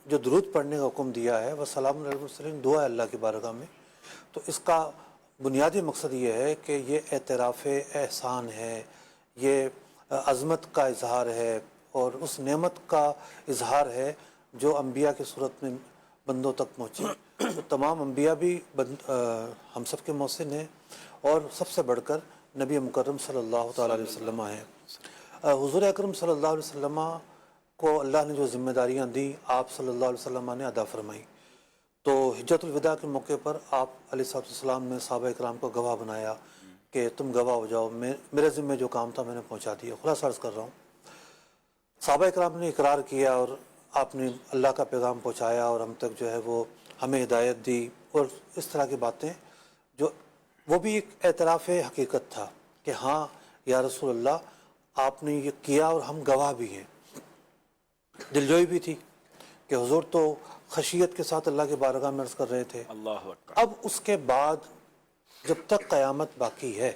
جو درود پڑھنے کا حکم دیا ہے وہ سلام علیہ المرسلین دعا ہے اللہ کی بارگاہ میں. تو اس کا بنیادی مقصد یہ ہے کہ یہ اعتراف احسان ہے, یہ عظمت کا اظہار ہے, اور اس نعمت کا اظہار ہے جو انبیاء کی صورت میں بندوں تک پہنچی. تو تمام انبیاء بھی ہم سب کے محسن ہیں, اور سب سے بڑھ کر نبی مکرم صلی اللہ تعالیٰ علیہ وسلم ہیں. حضور اکرم صلی اللہ علیہ وسلم کو اللہ نے جو ذمہ داریاں دی آپ صلی اللہ علیہ وسلم نے ادا فرمائی. تو حجت الوداع کے موقع پر آپ علیہ السلام نے صحابہ اکرام کو گواہ بنایا کہ تم گواہ ہو جاؤ، میرے ذمہ جو کام تھا میں نے پہنچا دیا. خلاصہ عرض کر رہا ہوں، صحابہ اکرام نے اقرار کیا اور آپ نے اللہ کا پیغام پہنچایا اور ہم تک جو ہے وہ ہمیں ہدایت دی اور اس طرح کی باتیں، جو وہ بھی ایک اعتراف حقیقت تھا کہ ہاں یا رسول اللہ آپ نے یہ کیا اور ہم گواہ بھی ہیں. دلجوئی بھی تھی کہ حضور تو خشیت کے ساتھ اللہ کے بارگاہ میں عرض کر رہے تھے. اللہ اکبر. اب اس کے بعد جب تک قیامت باقی ہے،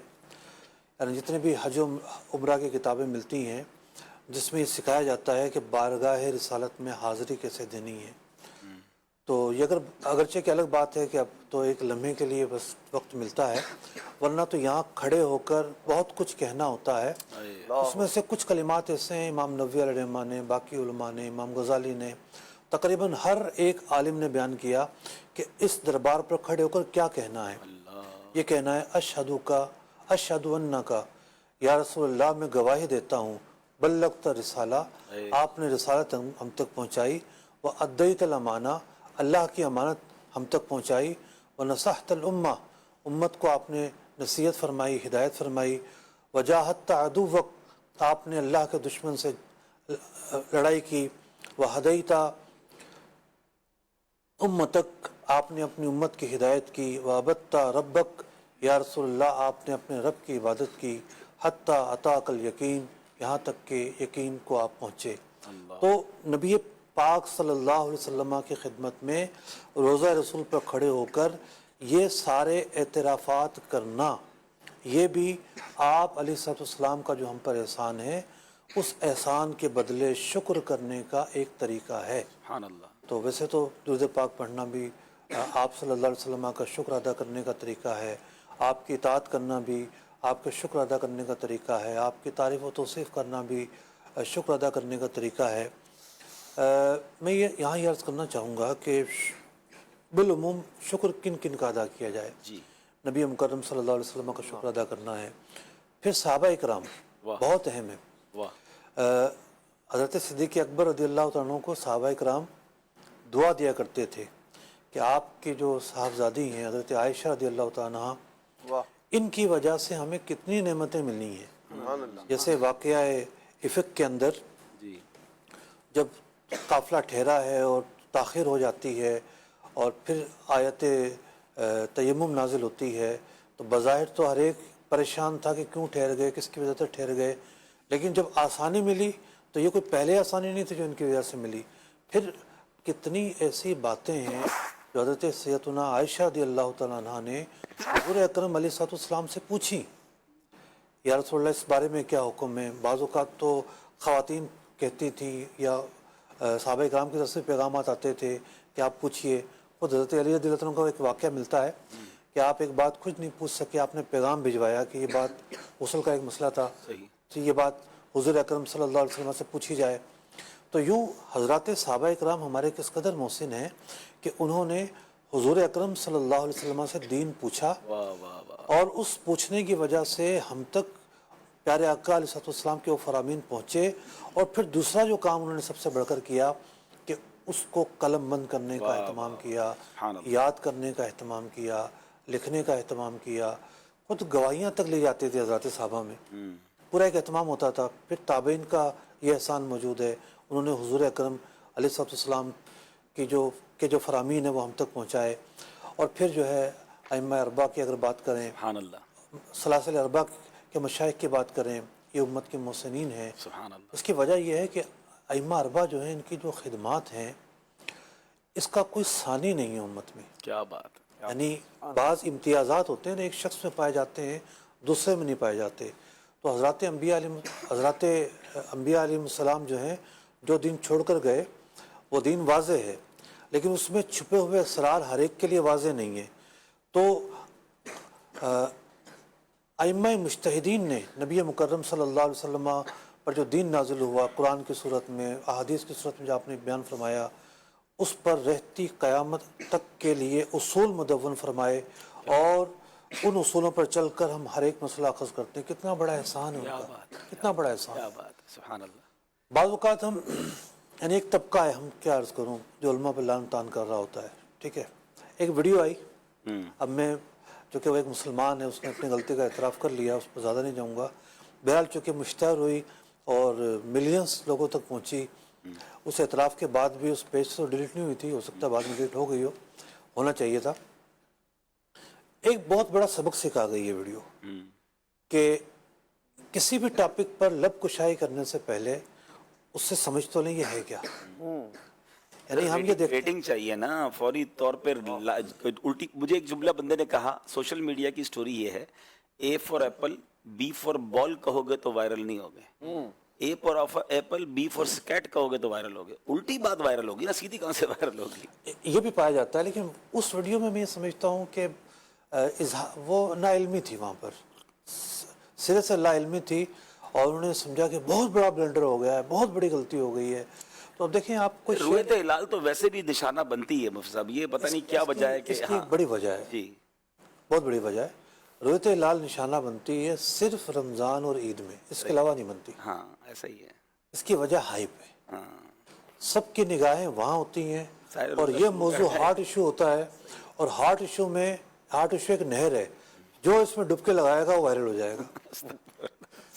یعنی جتنے بھی حج و عمرہ کی کتابیں ملتی ہیں جس میں یہ سکھایا جاتا ہے کہ بارگاہ رسالت میں حاضری کیسے دینی ہے، تو یہ اگرچہ کہ الگ بات ہے کہ اب تو ایک لمحے کے لیے بس وقت ملتا ہے، ورنہ تو یہاں کھڑے ہو کر بہت کچھ کہنا ہوتا ہے. اس میں سے کچھ کلمات ایسے ہیں امام نووی علیہ الرحمہ نے، باقی علماء نے، امام غزالی نے، تقریباً ہر ایک عالم نے بیان کیا کہ اس دربار پر کھڑے ہو کر کیا کہنا ہے. یہ کہنا ہے اشہد انکا یا رسول اللہ، میں گواہی دیتا ہوں، بلغت رسالہ، آپ نے رسالت ہم تک پہنچائی، وادیت الامانہ، اللہ کی امانت ہم تک پہنچائی، ونصحت الامہ، امت کو آپ نے نصیحت فرمائی، ہدایت فرمائی، وجاہدت عدوک، آپ نے اللہ کے دشمن سے لڑائی کی، وہدیت امتک، آپ نے اپنی امت کی ہدایت کی، وعبدت ربک، یا رسول اللہ آپ نے اپنے رب کی عبادت کی، حتی اتاک الیقین، یہاں تک کہ یقین کو آپ پہنچے. تو نبی پاک صلی اللہ علیہ وسلم کی خدمت میں روضہ رسول پر کھڑے ہو کر یہ سارے اعترافات کرنا، یہ بھی آپ علیہ السلام کا جو ہم پر احسان ہے، اس احسان کے بدلے شکر کرنے کا ایک طریقہ ہے. سبحان اللہ. تو ویسے تو درود پاک پڑھنا بھی آپ صلی اللہ علیہ وسلم کا شکر ادا کرنے کا طریقہ ہے، آپ کی اطاعت کرنا بھی آپ کے شکر ادا کرنے کا طریقہ ہے، آپ کی تعریف و توصیف کرنا بھی شکر ادا کرنے کا طریقہ ہے. میں یہاں یہ عرض کرنا چاہوں گا کہ بالعموم شکر کن کن کا ادا کیا جائے. جی. نبی مکرم صلی اللہ علیہ وسلم کا شکر ادا کرنا ہے، پھر صحابہ اکرام بہت اہم ہے. حضرت صدیق اکبر رضی اللہ عنہ کو صحابہ اکرام دعا دیا کرتے تھے کہ آپ کی جو صاحبزادی ہیں حضرت عائشہ رضی اللہ عنہ، ان کی وجہ سے ہمیں کتنی نعمتیں ملنی ہیں. جیسے واقعہ افق کے اندر جب قافلہ ٹھہرا ہے اور تاخیر ہو جاتی ہے اور پھر آیت تیمم نازل ہوتی ہے، تو بظاہر تو ہر ایک پریشان تھا کہ کیوں ٹھہر گئے، کس کی وجہ سے ٹھہر گئے، لیکن جب آسانی ملی تو یہ کوئی پہلے آسانی نہیں تھی جو ان کی وجہ سے ملی. پھر کتنی ایسی باتیں ہیں جو حضرت سیدتنا عائشہ رضی اللہ تعالیٰ عنہ نے حضور اکرم علیہ السلام سے پوچھی، یا رسول اللہ اس بارے میں کیا حکم ہے. بعض اوقات تو خواتین کہتی تھیں یا صحابہ اکرام کی طرف سے پیغامات آتے تھے کہ آپ پوچھئے. خود حضرت علی رضی اللہ عنہ کا ایک واقعہ ملتا ہے کہ آپ ایک بات خود نہیں پوچھ سکے، آپ نے پیغام بھجوایا کہ یہ بات غسل کا ایک مسئلہ تھا، تو یہ بات حضور اکرم صلی اللہ علیہ وسلم سے پوچھی جائے. تو یوں حضرات صحابہ اکرام ہمارے کس قدر محسن ہیں کہ انہوں نے حضور اکرم صلی اللہ علیہ وسلم سے دین پوچھا، اور اس پوچھنے کی وجہ سے ہم تک پیارے آقا علیہ السلام کے وہ فرامین پہنچے. اور پھر دوسرا جو کام انہوں نے سب سے بڑھ کر کیا کہ اس کو قلم بند کرنے کا اہتمام کیا، یاد کرنے کا اہتمام کیا، لکھنے کا اہتمام کیا. خود گواہیاں تک لے جاتے تھے حضرات صحابہ میں، پورا ایک اہتمام ہوتا تھا. پھر تابعین کا یہ احسان موجود ہے، انہوں نے حضور اکرم علیہ السلام کی جو فرامین ہے وہ ہم تک پہنچائے. اور پھر جو ہے ائمہ اربعہ کی اگر بات کریں، سلاسل اربعہ کے مشائخ کی بات کریں، یہ امت کے محسنین ہیں. اس کی وجہ یہ ہے کہ ائمہ اربعہ جو ہیں ان کی جو خدمات ہیں اس کا کوئی ثانی نہیں ہے امت میں. کیا بات ہے. یعنی بعض امتیازات ہوتے ہیں ایک شخص میں پائے جاتے ہیں، دوسرے میں نہیں پائے جاتے. تو حضرات انبیاء علیہ السلام جو ہیں جو دین چھوڑ کر گئے وہ دین واضح ہے، لیکن اس میں چھپے ہوئے اسرار ہر ایک کے لیے واضح نہیں ہے. تو ائمہ مجتہدین نے نبی مکرم صلی اللہ علیہ وسلم پر جو دین نازل ہوا قرآن کی صورت میں، احادیث کی صورت میں جو آپ نے بیان فرمایا، اس پر رہتی قیامت تک کے لیے اصول مدون فرمائے اور ان اصولوں پر چل کر ہم ہر ایک مسئلہ اخذ کرتے ہیں. کتنا بڑا احسان ہے ان کا, کتنا بڑا احسان. کیا بات ہے, سبحان اللہ. بعض اوقات ہم یعنی ایک طبقہ ہے, ہم کیا عرض کروں, جو علماء پہ لعن طعن کر رہا ہوتا ہے. ٹھیک ہے, ایک ویڈیو آئی, اب میں چونکہ وہ ایک مسلمان ہے, اس نے اپنی غلطی کا اعتراف کر لیا, اس پر زیادہ نہیں جاؤں گا. بہرحال چونکہ مشتہر ہوئی اور ملینز لوگوں تک پہنچی, اس اعتراف کے بعد بھی اس پیج سے ڈیلیٹ نہیں ہوئی تھی, ہو سکتا ہے بعد میں ڈیلیٹ ہو گئی ہو, ہونا چاہیے تھا. ایک بہت بڑا سبق سکھا گئی یہ ویڈیو کہ کسی بھی ٹاپک پر لب کشائی کرنے سے پہلے اس سے سمجھ تو لیں یہ ہے کیا. یعنی ہم یہ دیکھتے ریٹنگ چاہیے نا فوری طور پر. الٹی مجھے ایک جملہ بندے نے کہا, سوشل میڈیا کی سٹوری یہ ہے, A for apple B for ball کہو گے تو وائرل نہیں ہوگے, A for apple B for skate کہو گے تو وائرل ہوگے. الٹی بات وائرل ہوگی نا, سیدھی کہاں سے وائرل ہوگی. یہ بھی پایا جاتا ہے, لیکن اس ویڈیو میں یہ سمجھتا ہوں کہ وہ نا علمی تھی, وہاں پر سرے سے لا علمی تھی, اور انہوں نے سمجھا کہ بہت بڑا بلنڈر ہو گیا ہے, بہت بڑی غلطی ہو گئی ہے. تو اب دیکھیں آپ کو رویت ہلال تو ویسے بھی نشانہ بنتی ہے مفتی صاحب, یہ پتہ نہیں کیا وجہ ہے کہ اس کی ایک بڑی وجہ ہے, جی بہت بڑی وجہ ہے. رویت ہلال نشانہ بنتی ہے صرف رمضان اور عید میں, اس کے علاوہ نہیں بنتی. ہاں ایسا ہی ہے. اس کی وجہ ہائپ ہے, سب کی نگاہیں وہاں ہوتی ہیں, اور یہ موضوع ہارٹ ایشو ہوتا ہے, اور ہارٹ ایشو ایک نہر ہے, جو اس میں ڈبکے لگائے گا وہ وائرل ہو جائے گا.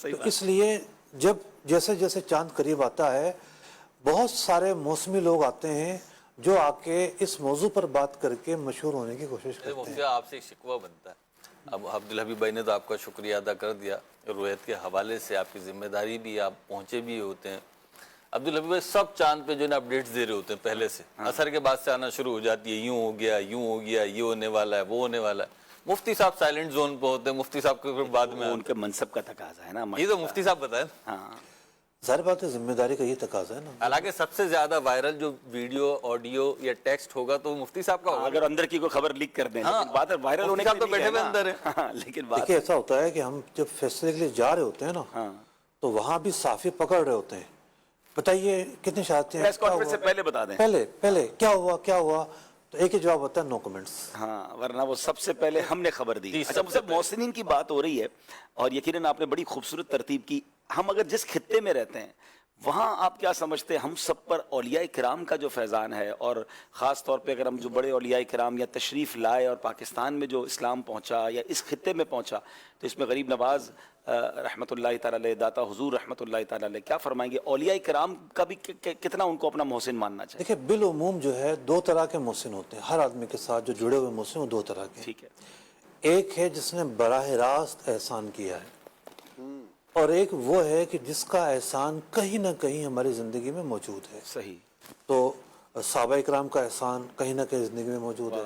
تو اس لیے جب جیسے جیسے چاند قریب آتا ہے, بہت سارے موسمی لوگ آتے ہیں جو آ کے اس موضوع پر بات کر کے مشہور ہونے کی کوشش کرتے ہیں. آپ سے ایک شکوہ بنتا ہے. اب عبدالحبیب بھائی نے تو آپ کا شکریہ ادا کر دیا, رویت کے حوالے سے آپ کی ذمہ داری بھی, آپ پہنچے بھی ہوتے ہیں. عبدالحبیب بھائی سب چاند پہ جو ہے نا اپڈیٹس دے رہے ہوتے ہیں پہلے سے, اثر کے بعد سے آنا شروع ہو جاتی ہے, یوں ہو گیا, یہ ہونے والا ہے, وہ ہونے والا ہے. مفتی صاحب سائلنٹ زون پہ ہوتے ہیں, مفتی صاحب کے بعد میں ان کے منصب کا تقاضا ہے نا, یہ تو مفتی صاحب بتائیں. ہاں ظاہر بات ہے, ذمہ داری کا یہ تقاضا ہے نا. حالانکہ سب سے زیادہ وائرل جو ویڈیو, آڈیو یا ٹیکسٹ ہوگا تو مفتی صاحب کا ہوگا, اگر اندر کی کوئی خبر لیک کر دیں. بات وائرل ہونے کا تو بیٹھے ہوئے اندر ہے. لیکن دیکھیے ایسا ہوتا ہے کہ ہم جب فیصلے کے لیے جا رہے ہوتے ہیں نا, تو وہاں بھی صحافی پکڑ رہے ہوتے ہیں, بتائیے کتنے چاہتے ہیں, پریس کانفرنس سے پہلے بتا دیں, پہلے کیا ہوا, تو ایک ہی جواب ہوتا ہے نو کمنٹس. ہاں, ورنہ وہ سب سے پہلے ہم نے خبر دی. اچھا مجھے محسنین کی بات ہو رہی ہے, اور یقیناً آپ نے بڑی خوبصورت ترتیب کی. ہم اگر جس خطے میں رہتے ہیں وہاں آپ کیا سمجھتے ہیں, ہم سب پر اولیاء کرام کا جو فیضان ہے, اور خاص طور پہ اگر ہم جو بڑے اولیاء کرام یا تشریف لائے اور پاکستان میں جو اسلام پہنچا یا اس خطے میں پہنچا, تو اس میں غریب نواز رحمۃ اللہ تعالی علیہ, داتا حضور رحمۃ اللہ تعالی علیہ, کیا فرمائیں گے اولیاء کرام کا بھی کتنا ان کو اپنا محسن ماننا چاہیے؟ دیکھیں بالعموم جو ہے دو طرح کے محسن ہوتے ہیں, ہر آدمی کے ساتھ جو جڑے ہوئے محسن وہ دو طرح کے. ٹھیک ہے, ایک ہے جس نے براہ راست احسان کیا ہے, اور ایک وہ ہے کہ جس کا احسان کہیں نہ کہیں ہماری زندگی میں موجود ہے. صحیح. تو صحابہ اکرام کا احسان کہیں نہ کہیں زندگی میں موجود ہے,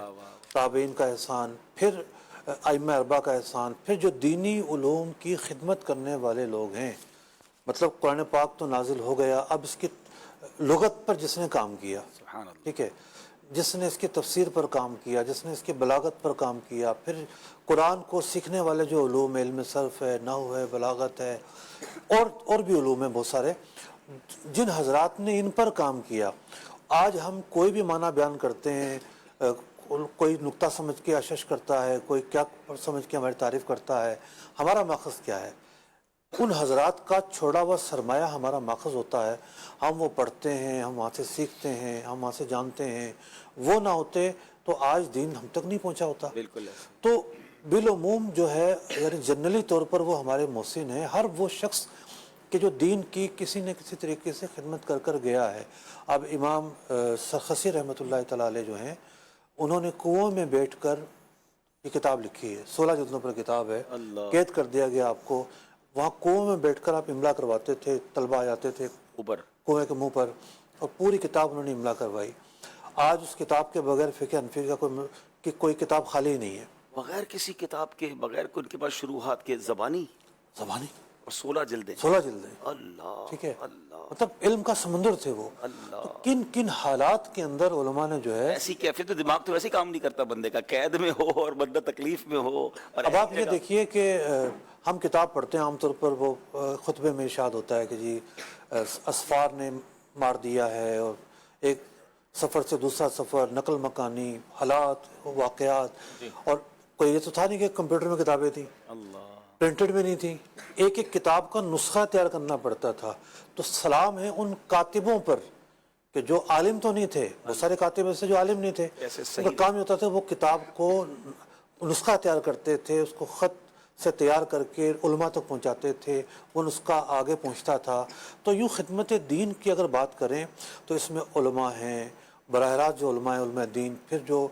تابعین کا احسان, پھر ائمہ اربعہ کا احسان, پھر جو دینی علوم کی خدمت کرنے والے لوگ ہیں, مطلب قرآن پاک تو نازل ہو گیا, اب اس کی لغت پر جس نے کام کیا, ٹھیک ہے, جس نے اس کی تفسیر پر کام کیا, جس نے اس کی بلاغت پر کام کیا, پھر قرآن کو سیکھنے والے جو علوم, علم صرف ہے, نحو ہے, بلاغت ہے, اور بھی علوم ہیں بہت سارے, جن حضرات نے ان پر کام کیا. آج ہم کوئی بھی معنی بیان کرتے ہیں, کوئی نقطہ سمجھ کے اشش کرتا ہے, کوئی کیا سمجھ کے ہماری تعریف کرتا ہے, ہمارا ماخذ کیا ہے؟ ان حضرات کا چھوڑا ہوا سرمایہ ہمارا ماخذ ہوتا ہے. ہم وہ پڑھتے ہیں, ہم وہاں سے سیکھتے ہیں, ہم وہاں سے جانتے ہیں. وہ نہ ہوتے تو آج دین ہم تک نہیں پہنچا ہوتا. بالکل. تو بالعموم جو ہے یعنی جنرلی طور پر وہ ہمارے محسن ہیں, ہر وہ شخص کہ جو دین کی کسی نہ کسی طریقے سے خدمت کر کر گیا ہے. اب امام سرخسی رحمۃ اللہ تعالیٰ علیہ جو ہیں, انہوں نے کنویں میں بیٹھ کر یہ کتاب لکھی ہے, 16 جلدوں پر کتاب ہے, قید کر دیا گیا آپ کو. وہاں کنویں میں بیٹھ کر آپ املا کرواتے تھے, طلبہ آتے تھے اوپر کنویں کے منہ پر, اور پوری کتاب انہوں نے املا کروائی. آج اس کتاب کے بغیر فقہ حنفی کا کوئی کتاب خالی ہی نہیں ہے, بغیر کسی کتاب کے, بغیر ان کے پاس شروحات کے, زبانی اور 16 جلدیں. 16 جلدیں. اللہ, ٹھیک ہے, اللہ, مطلب علم کا سمندر تھے وہ. اللہ. تو کن کن حالات کے اندر علماء نے جو ہے, ایسی کیفیت, تو دماغ تو ویسے کام نہیں کرتا بندے کا, قید میں ہو اور بندہ تکلیف میں ہو. اب آپ یہ دیکھیے کہ ہم کتاب پڑھتے ہیں عام طور پر, وہ خطبے میں ارشاد ہوتا ہے کہ جی اسفار نے مار دیا ہے, اور ایک سفر سے دوسرا سفر, نقل مکانی, حالات, واقعات, اور کوئی یہ تو تھا نہیں کہ کمپیوٹر میں کتابیں تھیں، پرنٹڈ بھی نہیں تھیں، ایک ایک کتاب کا نسخہ تیار کرنا پڑتا تھا. تو سلام ہے ان کاتبوں پر کہ جو عالم تو نہیں تھے، بہت سارے کاتب ایسے جو عالم نہیں تھے، ان کا کام یہ ہوتا تھا وہ کتاب کو نسخہ تیار کرتے تھے، اس کو خط سے تیار کر کے علماء تک پہنچاتے تھے، وہ نسخہ آگے پہنچتا تھا. تو یوں خدمت دین کی اگر بات کریں تو اس میں علماء ہیں، براہ راست جو علماء دین، پھر جو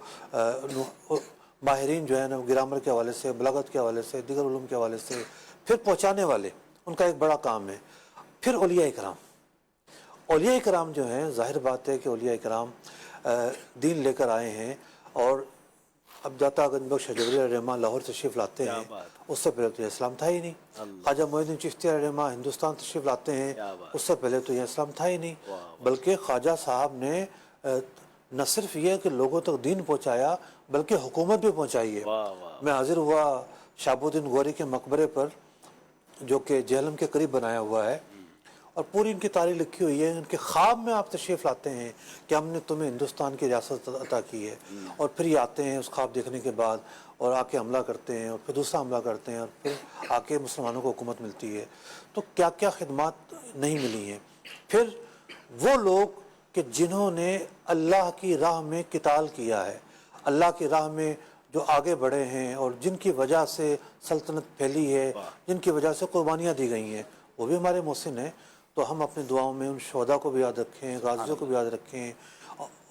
ماہرین جو ہیں نا گرامر کے حوالے سے، بلاغت کے حوالے سے، دیگر علوم کے حوالے سے، پھر پہنچانے والے، ان کا ایک بڑا کام ہے. پھر اولیاء کرام، اولیاء کرام جو ہیں، ظاہر بات ہے کہ اولیاء کرام دین لے کر آئے ہیں. اور اب داتا گنج بخش حجویری علیہ الرحمہ لاہور تشریف لاتے ہیں، اس سے پہلے تو یہ اسلام تھا ہی نہیں. خواجہ معین الدین چشتی علیہ الرحمہ ہندوستان تشریف لاتے ہیں، اس سے پہلے تو یہ اسلام تھا ہی نہیں. بلکہ خواجہ صاحب نے نہ صرف یہ کہ لوگوں تک دین پہنچایا بلکہ حکومت بھی پہنچائی ہے. میں حاضر ہوا شہاب الدین غوری کے مقبرے پر جو کہ جہلم کے قریب بنایا ہوا ہے، اور پوری ان کی تاریخ لکھی ہوئی ہے. ان کے خواب میں آپ تشریف لاتے ہیں کہ ہم نے تمہیں ہندوستان کی ریاست عطا کی ہے، اور پھر یہ آتے ہیں اس خواب دیکھنے کے بعد اور آ کے حملہ کرتے ہیں، اور پھر دوسرا حملہ کرتے ہیں، اور پھر آ کے مسلمانوں کو حکومت ملتی ہے. تو کیا کیا خدمات نہیں ملی ہیں. پھر وہ لوگ کہ جنہوں نے اللہ کی راہ میں قتال کیا ہے، اللہ کی راہ میں جو آگے بڑھے ہیں، اور جن کی وجہ سے سلطنت پھیلی ہے، جن کی وجہ سے قربانیاں دی گئی ہیں، وہ بھی ہمارے محسن ہیں. تو ہم اپنی دعاؤں میں ان شہداء کو بھی یاد رکھیں، غازیوں کو بھی یاد رکھیں،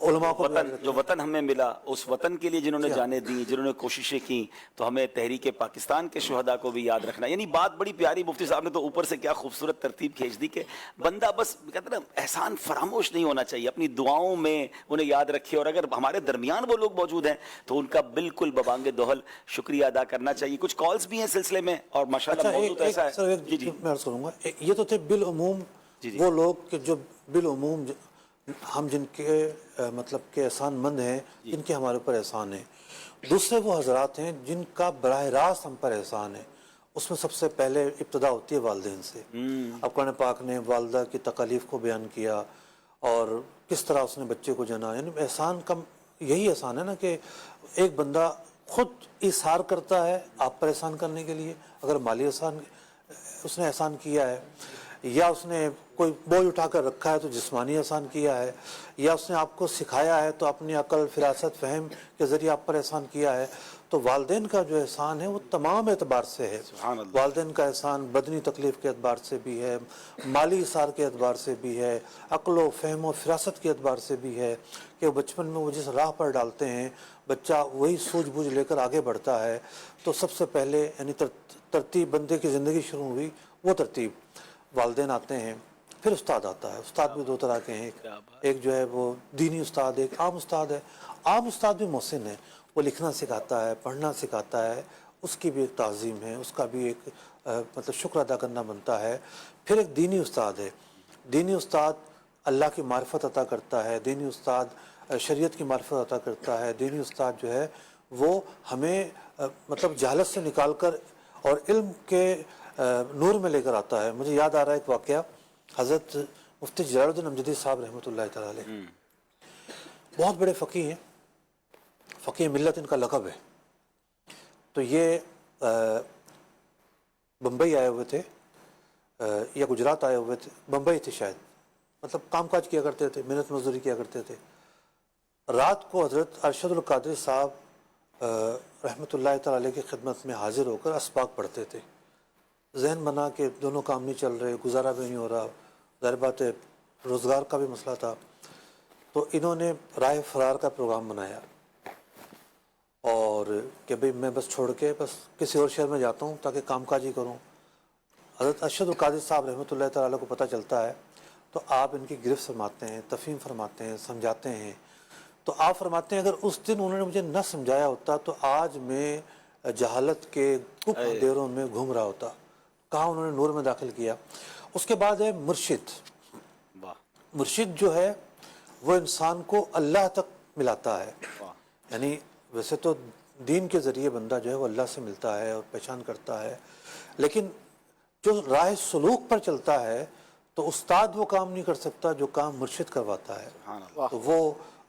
علماء کو بھی یاد رکھیں. جو وطن ہمیں ملا، اس وطن کے لیے جنہوں نے جانیں دی، جنہوں نے کوششیں کی، تو ہمیں تحریک پاکستان کے شہداء کو بھی یاد رکھنا. یعنی بات بڑی پیاری، مفتی صاحب نے تو اوپر سے کیا خوبصورت ترتیب کھینچ دی کہ بندہ بس کہتے ہیں نا احسان فراموش نہیں ہونا چاہیے، اپنی دعاؤں میں انہیں یاد رکھے. اور اگر ہمارے درمیان وہ لوگ موجود ہیں تو ان کا بالکل ببانگ دہل شکریہ ادا کرنا چاہیے. کچھ کالز بھی ہیں سلسلے میں، اور ماشاءاللہ موضوع تو ایسا ہے. جی میں عرض کروں گا، یہ تو تھے بالعموم وہ لوگ کہ جو بالعموم ہم جن کے مطلب کہ احسان مند ہیں، جن کے ہمارے اوپر احسان ہے. دوسرے وہ حضرات ہیں جن کا براہ راست ہم پر احسان ہے. اس میں سب سے پہلے ابتدا ہوتی ہے والدین سے. اب قرآن پاک نے والدہ کی تکالیف کو بیان کیا اور کس طرح اس نے بچے کو جنا. یعنی احسان کا یہی احسان ہے نا کہ ایک بندہ خود اظہار کرتا ہے آپ پر احسان کرنے کے لیے، اگر مالی احسان اس نے احسان کیا ہے، یا اس نے کوئی بوجھ اٹھا کر رکھا ہے تو جسمانی احسان کیا ہے، یا اس نے آپ کو سکھایا ہے تو اپنی عقل، فراست، فہم کے ذریعے آپ پر احسان کیا ہے. تو والدین کا جو احسان ہے وہ تمام اعتبار سے ہے. والدین کا احسان بدنی تکلیف کے اعتبار سے بھی ہے، مالی اثار کے اعتبار سے بھی ہے، عقل و فہم و فراست کے اعتبار سے بھی ہے کہ بچپن میں وہ جس راہ پر ڈالتے ہیں بچہ وہی سوجھ بوجھ لے کر آگے بڑھتا ہے. تو سب سے پہلے یعنی ترتیب بندے کی زندگی شروع ہوئی، وہ ترتیب والدین آتے ہیں، پھر استاد آتا ہے. استاد بھی دو طرح کے ہیں، ایک جو ہے وہ دینی استاد، ایک عام استاد ہے. عام استاد بھی محسن ہے، وہ لکھنا سکھاتا ہے، پڑھنا سکھاتا ہے، اس کی بھی ایک تعظیم ہے، اس کا بھی ایک مطلب شکر ادا کرنا بنتا ہے. پھر ایک دینی استاد ہے. دینی استاد اللہ کی معرفت عطا کرتا ہے، دینی استاد شریعت کی معرفت عطا کرتا ہے. دینی استاد جو ہے وہ ہمیں مطلب جہالت سے نکال کر اور علم کے نور میں لے کر آتا ہے. مجھے یاد آ رہا ہے ایک واقعہ، حضرت مفتی جلال الدین امجدی صاحب رحمۃ اللہ تعالی علیہ، بہت بڑے فقیہ ہیں، فقیہ ملت ان کا لقب ہے. تو یہ بمبئی آئے ہوئے تھے یا گجرات آئے ہوئے تھے، بمبئی تھے شاید، مطلب کام کاج کیا کرتے تھے، محنت مزدوری کیا کرتے تھے. رات کو حضرت ارشد القادری صاحب رحمۃ اللہ تعالی علیہ کی خدمت میں حاضر ہو کر اسباق پڑھتے تھے. ذہن بنا کہ دونوں کام نہیں چل رہے، گزارا بھی نہیں ہو رہا، ظاہر بات ہے روزگار کا بھی مسئلہ تھا. تو انہوں نے راہ فرار کا پروگرام بنایا اور کہ بھئی میں بس چھوڑ کے بس کسی اور شہر میں جاتا ہوں تاکہ کام کاج ہی کروں. حضرت ارشد القادری صاحب رحمۃ اللہ تعالیٰ کو پتہ چلتا ہے تو آپ ان کی گرفت فرماتے ہیں، تفہیم فرماتے ہیں، سمجھاتے ہیں. تو آپ فرماتے ہیں اگر اس دن انہوں نے مجھے نہ سمجھایا ہوتا تو آج میں جہالت کے گپت اندھیروں میں گھوم رہا ہوتا. کہاں انہوں نے نور میں داخل کیا. اس کے بعد ہے مرشد. مرشد جو ہے وہ انسان کو اللہ تک ملاتا ہے. یعنی ویسے تو دین کے ذریعے بندہ جو ہے وہ اللہ سے ملتا ہے اور پہچان کرتا ہے، لیکن جو راہ سلوک پر چلتا ہے تو استاد وہ کام نہیں کر سکتا جو کام مرشد کرواتا ہے. تو وہ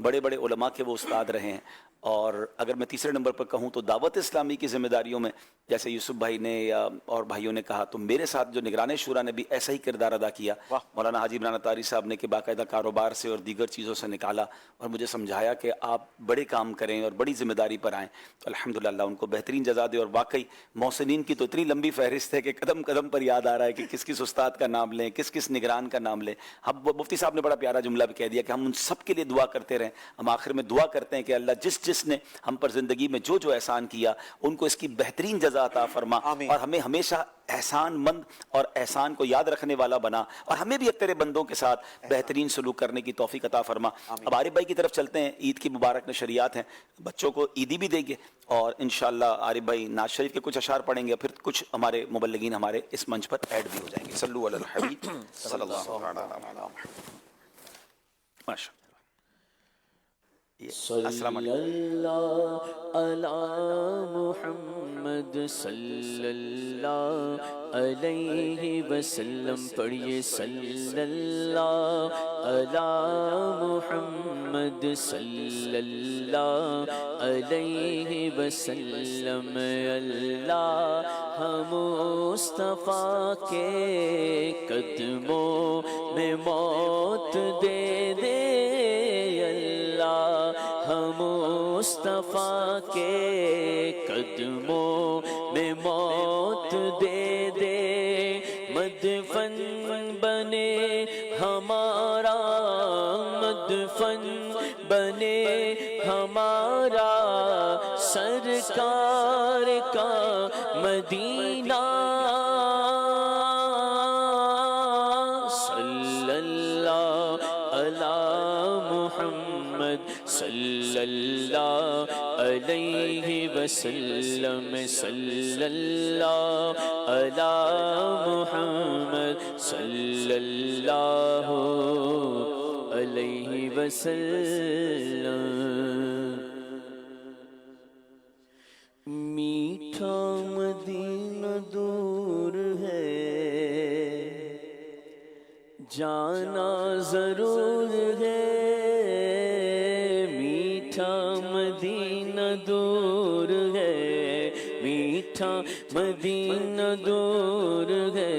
بڑے بڑے علماء کے وہ استاد رہے ہیں. اور اگر میں تیسرے نمبر پر کہوں تو دعوت اسلامی کی ذمہ داریوں میں جیسے یوسف بھائی نے یا اور بھائیوں نے کہا, تو میرے ساتھ جو نگران شورا نے بھی ایسا ہی کردار ادا کیا. مولانا حاجی عمران اتاری صاحب نے کہ باقاعدہ کاروبار سے اور دیگر چیزوں سے نکالا اور مجھے سمجھایا کہ آپ بڑے کام کریں اور بڑی ذمہ داری پر آئیں. تو الحمدللہ ان کو بہترین جزا دے. اور واقعی محسنین کی تو اتنی لمبی فہرست ہے کہ قدم قدم پر یاد آ رہا ہے کہ کس کس استاد کا نام لیں, کس کس نگران کا نام لیں. ہم مفتی صاحب نے بڑا پیارا جملہ بھی کہہ دیا کہ ہم ان سب کے لیے دعا کرتے رہیں. ہم آخر میں دعا کرتے ہیں کہ اللہ جس نے ہم پر زندگی میں جو احسان کیا ان کو اس کی بہترین جزا عطا فرما, اور ہمیں ہمیشہ احسان مند اور احسان کو یاد رکھنے والا بنا, اور ہمیں بھی تیرے بندوں کے ساتھ بہترین سلوک کرنے کی توفیق عطا فرما. اب عارف بھائی کی طرف چلتے ہیں. عید کی مبارک نشریات ہیں, بچوں کو عیدی بھی دیں گے اور انشاءاللہ عارف بھائی ناز شریف کے کچھ اشعار پڑھیں گے, پھر کچھ ہمارے مبلغین ہمارے اس منچ پر ایڈ بھی ہو جائیں گے. صلو علی الحبیب صلی اللہ علیہ وسلم. ماشاء السلام علیکم. محمد صلی اللہ علیہ وسلم پڑھیے. صلی اللہ علی محمد صلی اللہ علیہ وسلم. اللہ مصطفیٰ کے قدموں میں موت دے دے. مصطفیٰ کے قدموں میں موت دے دے. مدفن بنے ہمارا, مدفن بنے ہمارا, سرکار کا مدینہ. صلی اللہ علی محمد صلی اللہ علیہ وسلم. صلی اللہ علی محمد صلی اللہ علیہ وسلم. میٹھا مدینہ دور ہے, جانا ضرور ہے. مدینہ دور ہے, میٹھا مدینہ دور ہے,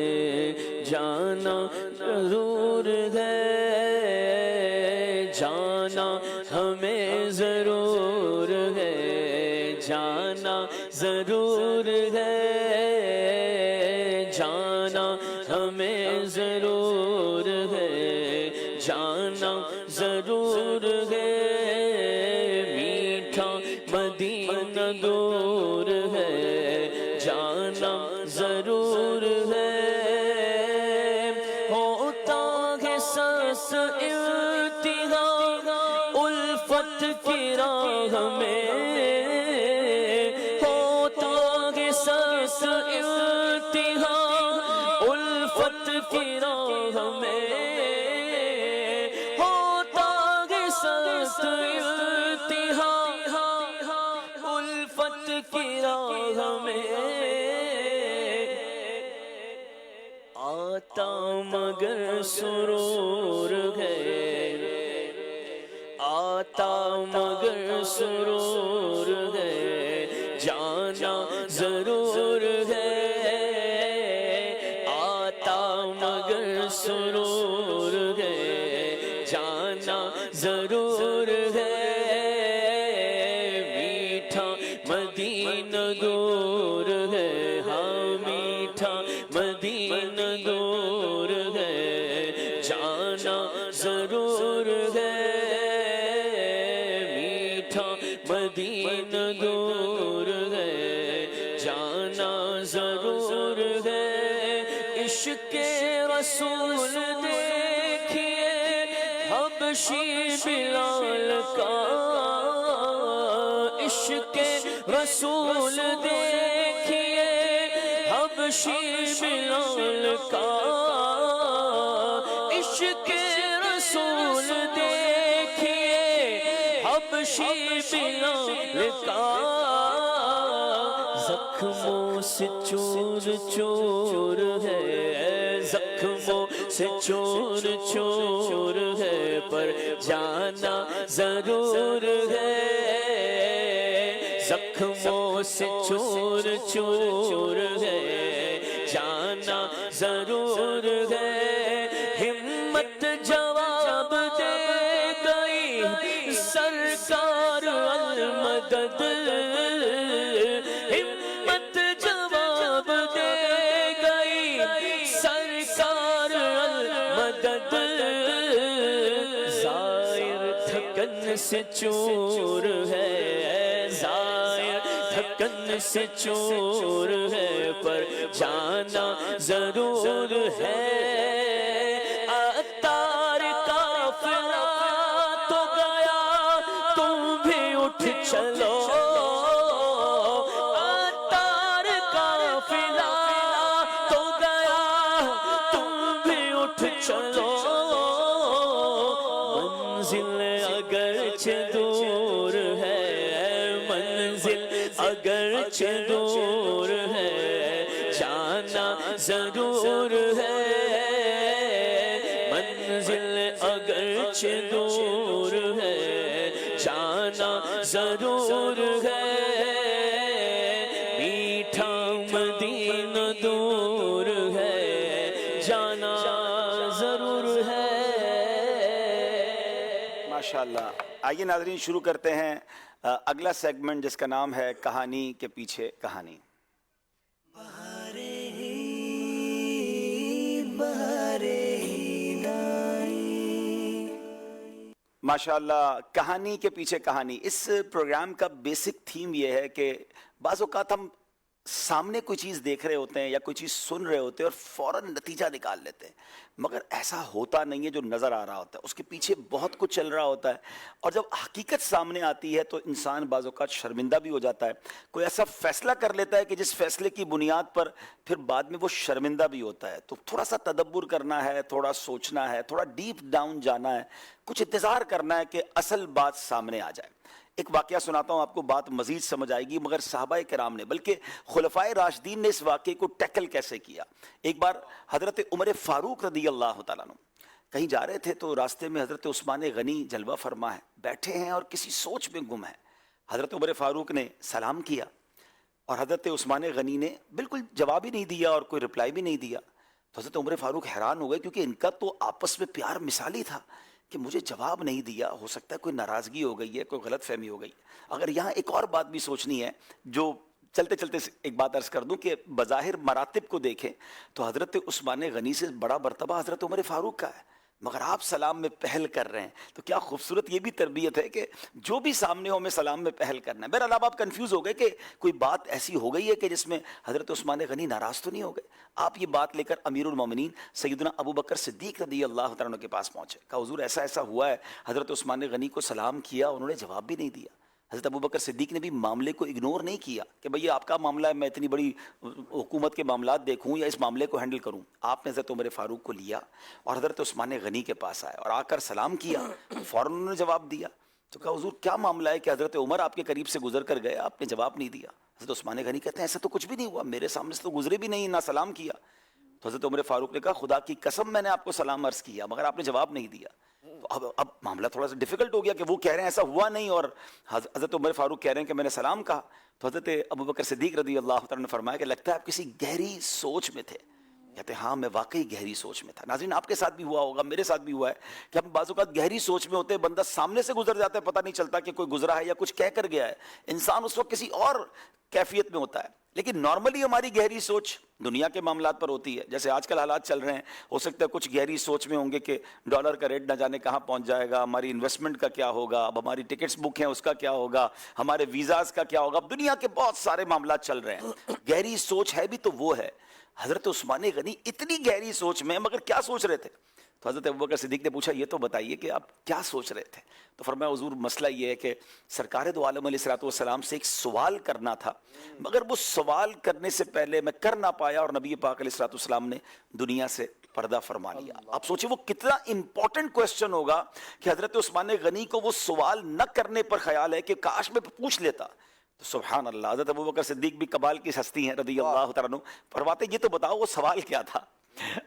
جانا ضرور ہے. جانا ہمیں ضرور ہے, جانا ضرور ہے. جانا ہمیں ضرور ہے, جانا ضرور ہے. مدینہ دور ہے, جانا ضرور ہے. ہوتا ہے سخت امتحان الفت کی راہ میں, ہوتا ہے سخت امتحان الفت کی راہ میں. ہوتا ہے سخت کی راہ میں. آتا مگر سرور ہے, آتا مگر سرور ہے. جانا ضرور ہے, آتا مگر سرور ہے. جانا ضرور ہے. مدینہ دور ہے, ہاں میٹھا مدینہ دور ہے, جانا ضرور ہے. میٹھا مدینہ دور ہے, جانا ضرور ہے. عشق رسول دیکھیے حبشی بلال کا, عشق رسول دیکھیے حبشی بلال کا. عشق رسول دیکھیے حبشی بلال کا. زخموں سے چور چور ہے، زخموں سے چور چور ہے، پر جانا ضرور ہے، زخموں سے چور چور ہے، جانا ضرور ہے، ہمت جواب دے گئی سرکار المدد، ہمت جواب دے گئی سرکار المدد، زائر تھکن سے چور ہے، زائر تھکن سے چور ہے، پر جانا ضرور ہے، اتار قافلہ تو گیا تم بھی اٹھ چلو، اتار قافلہ تو گیا تم بھی اٹھ چلو، منزل اگرچہ دور ہے، منزل اگرچہ دور ہے، جانا ضرور ہے، منزل اگرچہ دور ہے، جانا ضرور ہے، میٹھا مدینہ دور ہے، جانا ضرور ہے۔ ماشاءاللہ۔ آئیے ناظرین شروع کرتے ہیں اگلا سیگمنٹ جس کا نام ہے کہانی کے پیچھے کہانی۔ ماشاءاللہ، کہانی کے پیچھے کہانی۔ اس پروگرام کا بیسک تھیم یہ ہے کہ بعض اوقات ہم سامنے کوئی چیز دیکھ رہے ہوتے ہیں یا کوئی چیز سن رہے ہوتے ہیں اور فوراً نتیجہ نکال لیتے ہیں، مگر ایسا ہوتا نہیں ہے جو نظر آ رہا ہوتا ہے، اس کے پیچھے بہت کچھ چل رہا ہوتا ہے، اور جب حقیقت سامنے آتی ہے تو انسان بعض اوقات شرمندہ بھی ہو جاتا ہے، کوئی ایسا فیصلہ کر لیتا ہے کہ جس فیصلے کی بنیاد پر پھر بعد میں وہ شرمندہ بھی ہوتا ہے۔ تو تھوڑا سا تدبر کرنا ہے، تھوڑا سوچنا ہے، تھوڑا ڈیپ ڈاؤن جانا ہے، کچھ انتظار کرنا ہے کہ اصل بات سامنے آ جائے۔ ایک واقعہ سناتا ہوں، آپ کو بات مزید سمجھ آئے گی، مگر صحابہ کرام نے بلکہ خلفائے راشدین نے اس واقعے کو ٹیکل کیسے کیا۔ ایک بار حضرت عمر فاروق رضی اللہ تعالیٰ عنہ کہیں جا رہے تھے تو راستے میں حضرت عثمان غنی جلوہ فرما ہے، بیٹھے ہیں اور کسی سوچ میں گم ہیں۔ حضرت عمر فاروق نے سلام کیا اور حضرت عثمان غنی نے بالکل جواب ہی نہیں دیا اور کوئی رپلائی بھی نہیں دیا۔ تو حضرت عمر فاروق حیران ہو گئے، کیونکہ ان کا تو آپس میں پیار مثالی تھا کہ مجھے جواب نہیں دیا، ہو سکتا ہے کوئی ناراضگی ہو گئی ہے، کوئی غلط فہمی ہو گئی۔ اگر یہاں ایک اور بات بھی سوچنی ہے، جو چلتے چلتے ایک بات عرض کر دوں کہ بظاہر مراتب کو دیکھیں تو حضرت عثمان غنی سے بڑا مرتبہ حضرت عمر فاروق کا ہے، مگر آپ سلام میں پہل کر رہے ہیں، تو کیا خوبصورت یہ بھی تربیت ہے کہ جو بھی سامنے ہو ہمیں سلام میں پہل کرنا ہے۔ بہرحال آپ کنفیوز ہو گئے کہ کوئی بات ایسی ہو گئی ہے کہ جس میں حضرت عثمان غنی ناراض تو نہیں ہو گئے۔ آپ یہ بات لے کر امیر المومنین سیدنا ابو بکر صدیق رضی اللہ تعالیٰ عنہ کے پاس پہنچے، کہا حضور ایسا ایسا ہوا ہے، حضرت عثمان غنی کو سلام کیا، انہوں نے جواب بھی نہیں دیا۔ حضرت ابو بکر صدیق نے بھی معاملے کو اگنور نہیں کیا کہ بھئی آپ کا معاملہ ہے، میں اتنی بڑی حکومت کے معاملات دیکھوں یا اس معاملے کو ہینڈل کروں۔ آپ نے حضرت عمر فاروق کو لیا اور حضرت عثمان غنی کے پاس آئے اور آ کر سلام کیا، فوراً انہوں نے جواب دیا۔ تو کہا حضور کیا معاملہ ہے کہ حضرت عمر آپ کے قریب سے گزر کر گئے، آپ نے جواب نہیں دیا۔ حضرت عثمان غنی کہتے ہیں ایسا تو کچھ بھی نہیں ہوا، میرے سامنے سے تو گزرے بھی نہیں، نہ سلام کیا۔ تو حضرت عمر فاروق نے کہا خدا کی قسم میں نے آپ کو سلام عرض کیا مگر آپ نے جواب نہیں دیا۔ تو اب معاملہ تھوڑا سا ڈیفیکلٹ ہو گیا کہ وہ کہہ رہے ہیں ایسا ہوا نہیں اور حضرت عمر فاروق کہہ رہے ہیں کہ میں نے سلام کہا۔ تو حضرت ابو بکر صدیق رضی اللہ تعالیٰ نے فرمایا کہ لگتا ہے آپ کسی گہری سوچ میں تھے۔ کہتے ہیں ہاں میں واقعی گہری سوچ میں تھا۔ ناظرین آپ کے ساتھ بھی ہوا ہوگا، میرے ساتھ بھی ہوا ہے کہ ہم بعض اوقات گہری سوچ میں ہوتے ہیں، بندہ سامنے سے گزر جاتا ہے، پتہ نہیں چلتا کہ کوئی گزرا ہے یا کچھ کہہ کر گیا ہے، انسان اس وقت کسی اور کیفیت میں ہوتا ہے۔ لیکن نارملی ہماری گہری سوچ دنیا کے معاملات پر ہوتی ہے، جیسے آج کل حالات چل رہے ہیں، ہو سکتا ہے کچھ گہری سوچ میں ہوں گے کہ ڈالر کا ریٹ نہ جانے کہاں پہنچ جائے گا، ہماری انویسٹمنٹ کا کیا ہوگا، اب ہماری ٹکٹس بک ہیں اس کا کیا ہوگا، ہمارے ویزاز کا کیا ہوگا، اب دنیا کے بہت سارے معاملات چل رہے ہیں۔ گہری سوچ ہے بھی تو وہ ہے۔ حضرت عثمان غنی اتنی گہری سوچ میں مگر کیا سوچ رہے تھے؟ تو حضرت ابوبکر صدیق نے پوچھا یہ تو بتائیے کہ آپ کیا سوچ رہے تھے؟ تو فرمایا حضور مسئلہ یہ ہے کہ سرکار دو عالم علیہ الصلوۃ والسلام سے ایک سوال کرنا تھا، مگر وہ سوال کرنے سے پہلے میں کر نہ پایا اور نبی پاک علیہ الصلوۃ والسلام نے دنیا سے پردہ فرما لیا۔ آپ سوچیں وہ کتنا امپورٹنٹ کوسچن ہوگا کہ حضرت عثمان غنی کو وہ سوال نہ کرنے پر خیال ہے کہ کاش میں پوچھ لیتا، تو سبحان اللہ، حضرت ابوبکر صدیق بھی کمال کی ہستی ہیں رضی اللہ تعالیٰ عنہ، فرماتے یہ تو بتاؤ وہ سوال کیا تھا؟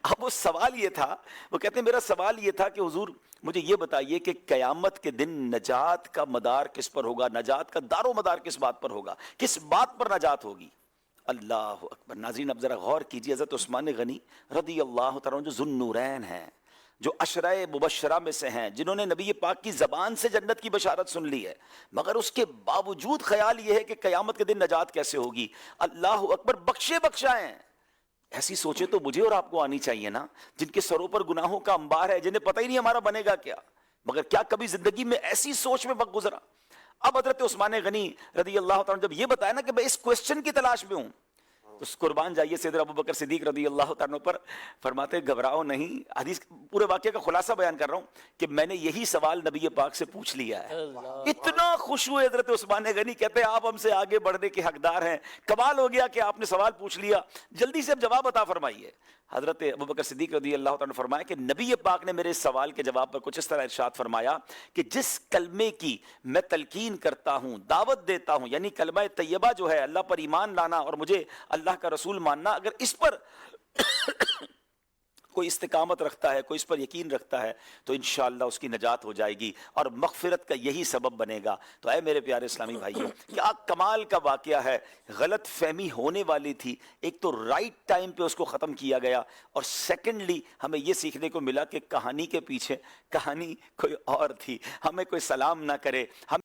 اب وہ سوال یہ تھا، وہ کہتے ہیں میرا سوال یہ تھا کہ حضور مجھے یہ بتائیے کہ قیامت کے دن نجات کا مدار کس پر ہوگا، نجات کا دار و مدار کس بات پر ہوگا، کس بات پر نجات ہوگی؟ اللہ اکبر۔ ناظرین اب ذرا غور کیجیے، حضرت عثمان غنی رضی اللہ تعالیٰ عنہ جو ذو النورین ہیں، جو عشرہ مبشرہ میں سے ہیں، جنہوں نے نبی پاک کی زبان سے جنت کی بشارت سن لی ہے، مگر اس کے باوجود خیال یہ ہے کہ قیامت کے دن نجات کیسے ہوگی۔ اللہ اکبر، بخشے بخشا ہیں۔ ایسی سوچیں تو مجھے اور آپ کو آنی چاہیے نا، جن کے سروں پر گناہوں کا انبار ہے، جنہیں پتہ ہی نہیں ہمارا بنے گا کیا، مگر کیا کبھی زندگی میں ایسی سوچ میں وقت گزرا؟ اب حضرت عثمان غنی رضی اللہ تعالیٰ جب یہ بتایا نا کہ میں اس کوسچن کی تلاش میں ہوں، تو قربان جائیے سیدنا ابوبکر صدیق رضی اللہ تعالیٰ پر، فرماتے گھبراؤ نہیں، حدیث پورے واقعے کا خلاصہ بیان کر رہا ہوں کہ میں نے یہی سوال نبی پاک سے پوچھ لیا ہے۔ اتنا خوش ہوئے حضرت عثمان غنی، کہتے ہیں آپ ہم سے آگے بڑھنے کے حقدار ہیں، کمال ہو گیا کہ آپ نے سوال پوچھ لیا، جلدی سے اب جواب عطا فرمائیے۔ حضرت ابوبکر صدیق رضی اللہ تعالیٰ نے فرمایا کہ نبی پاک نے میرے اس سوال کے جواب پر کچھ اس طرح ارشاد فرمایا کہ جس کلمے کی میں تلقین کرتا ہوں، دعوت دیتا ہوں، یعنی کلمہ طیبہ جو ہے، اللہ پر ایمان لانا اور مجھے اللہ کا رسول ماننا، اگر اس پر کوئی استقامت رکھتا ہے، کوئی اس پر یقین رکھتا ہے، تو انشاءاللہ اس کی نجات ہو جائے گی اور مغفرت کا یہی سبب بنے گا۔ تو اے میرے پیارے اسلامی بھائیوں، کیا کمال کا واقعہ ہے، غلط فہمی ہونے والی تھی، ایک تو رائٹ ٹائم پہ اس کو ختم کیا گیا، اور سیکنڈلی ہمیں یہ سیکھنے کو ملا کہ کہانی کے پیچھے کہانی کوئی اور تھی، ہمیں کوئی سلام نہ کرے، ہم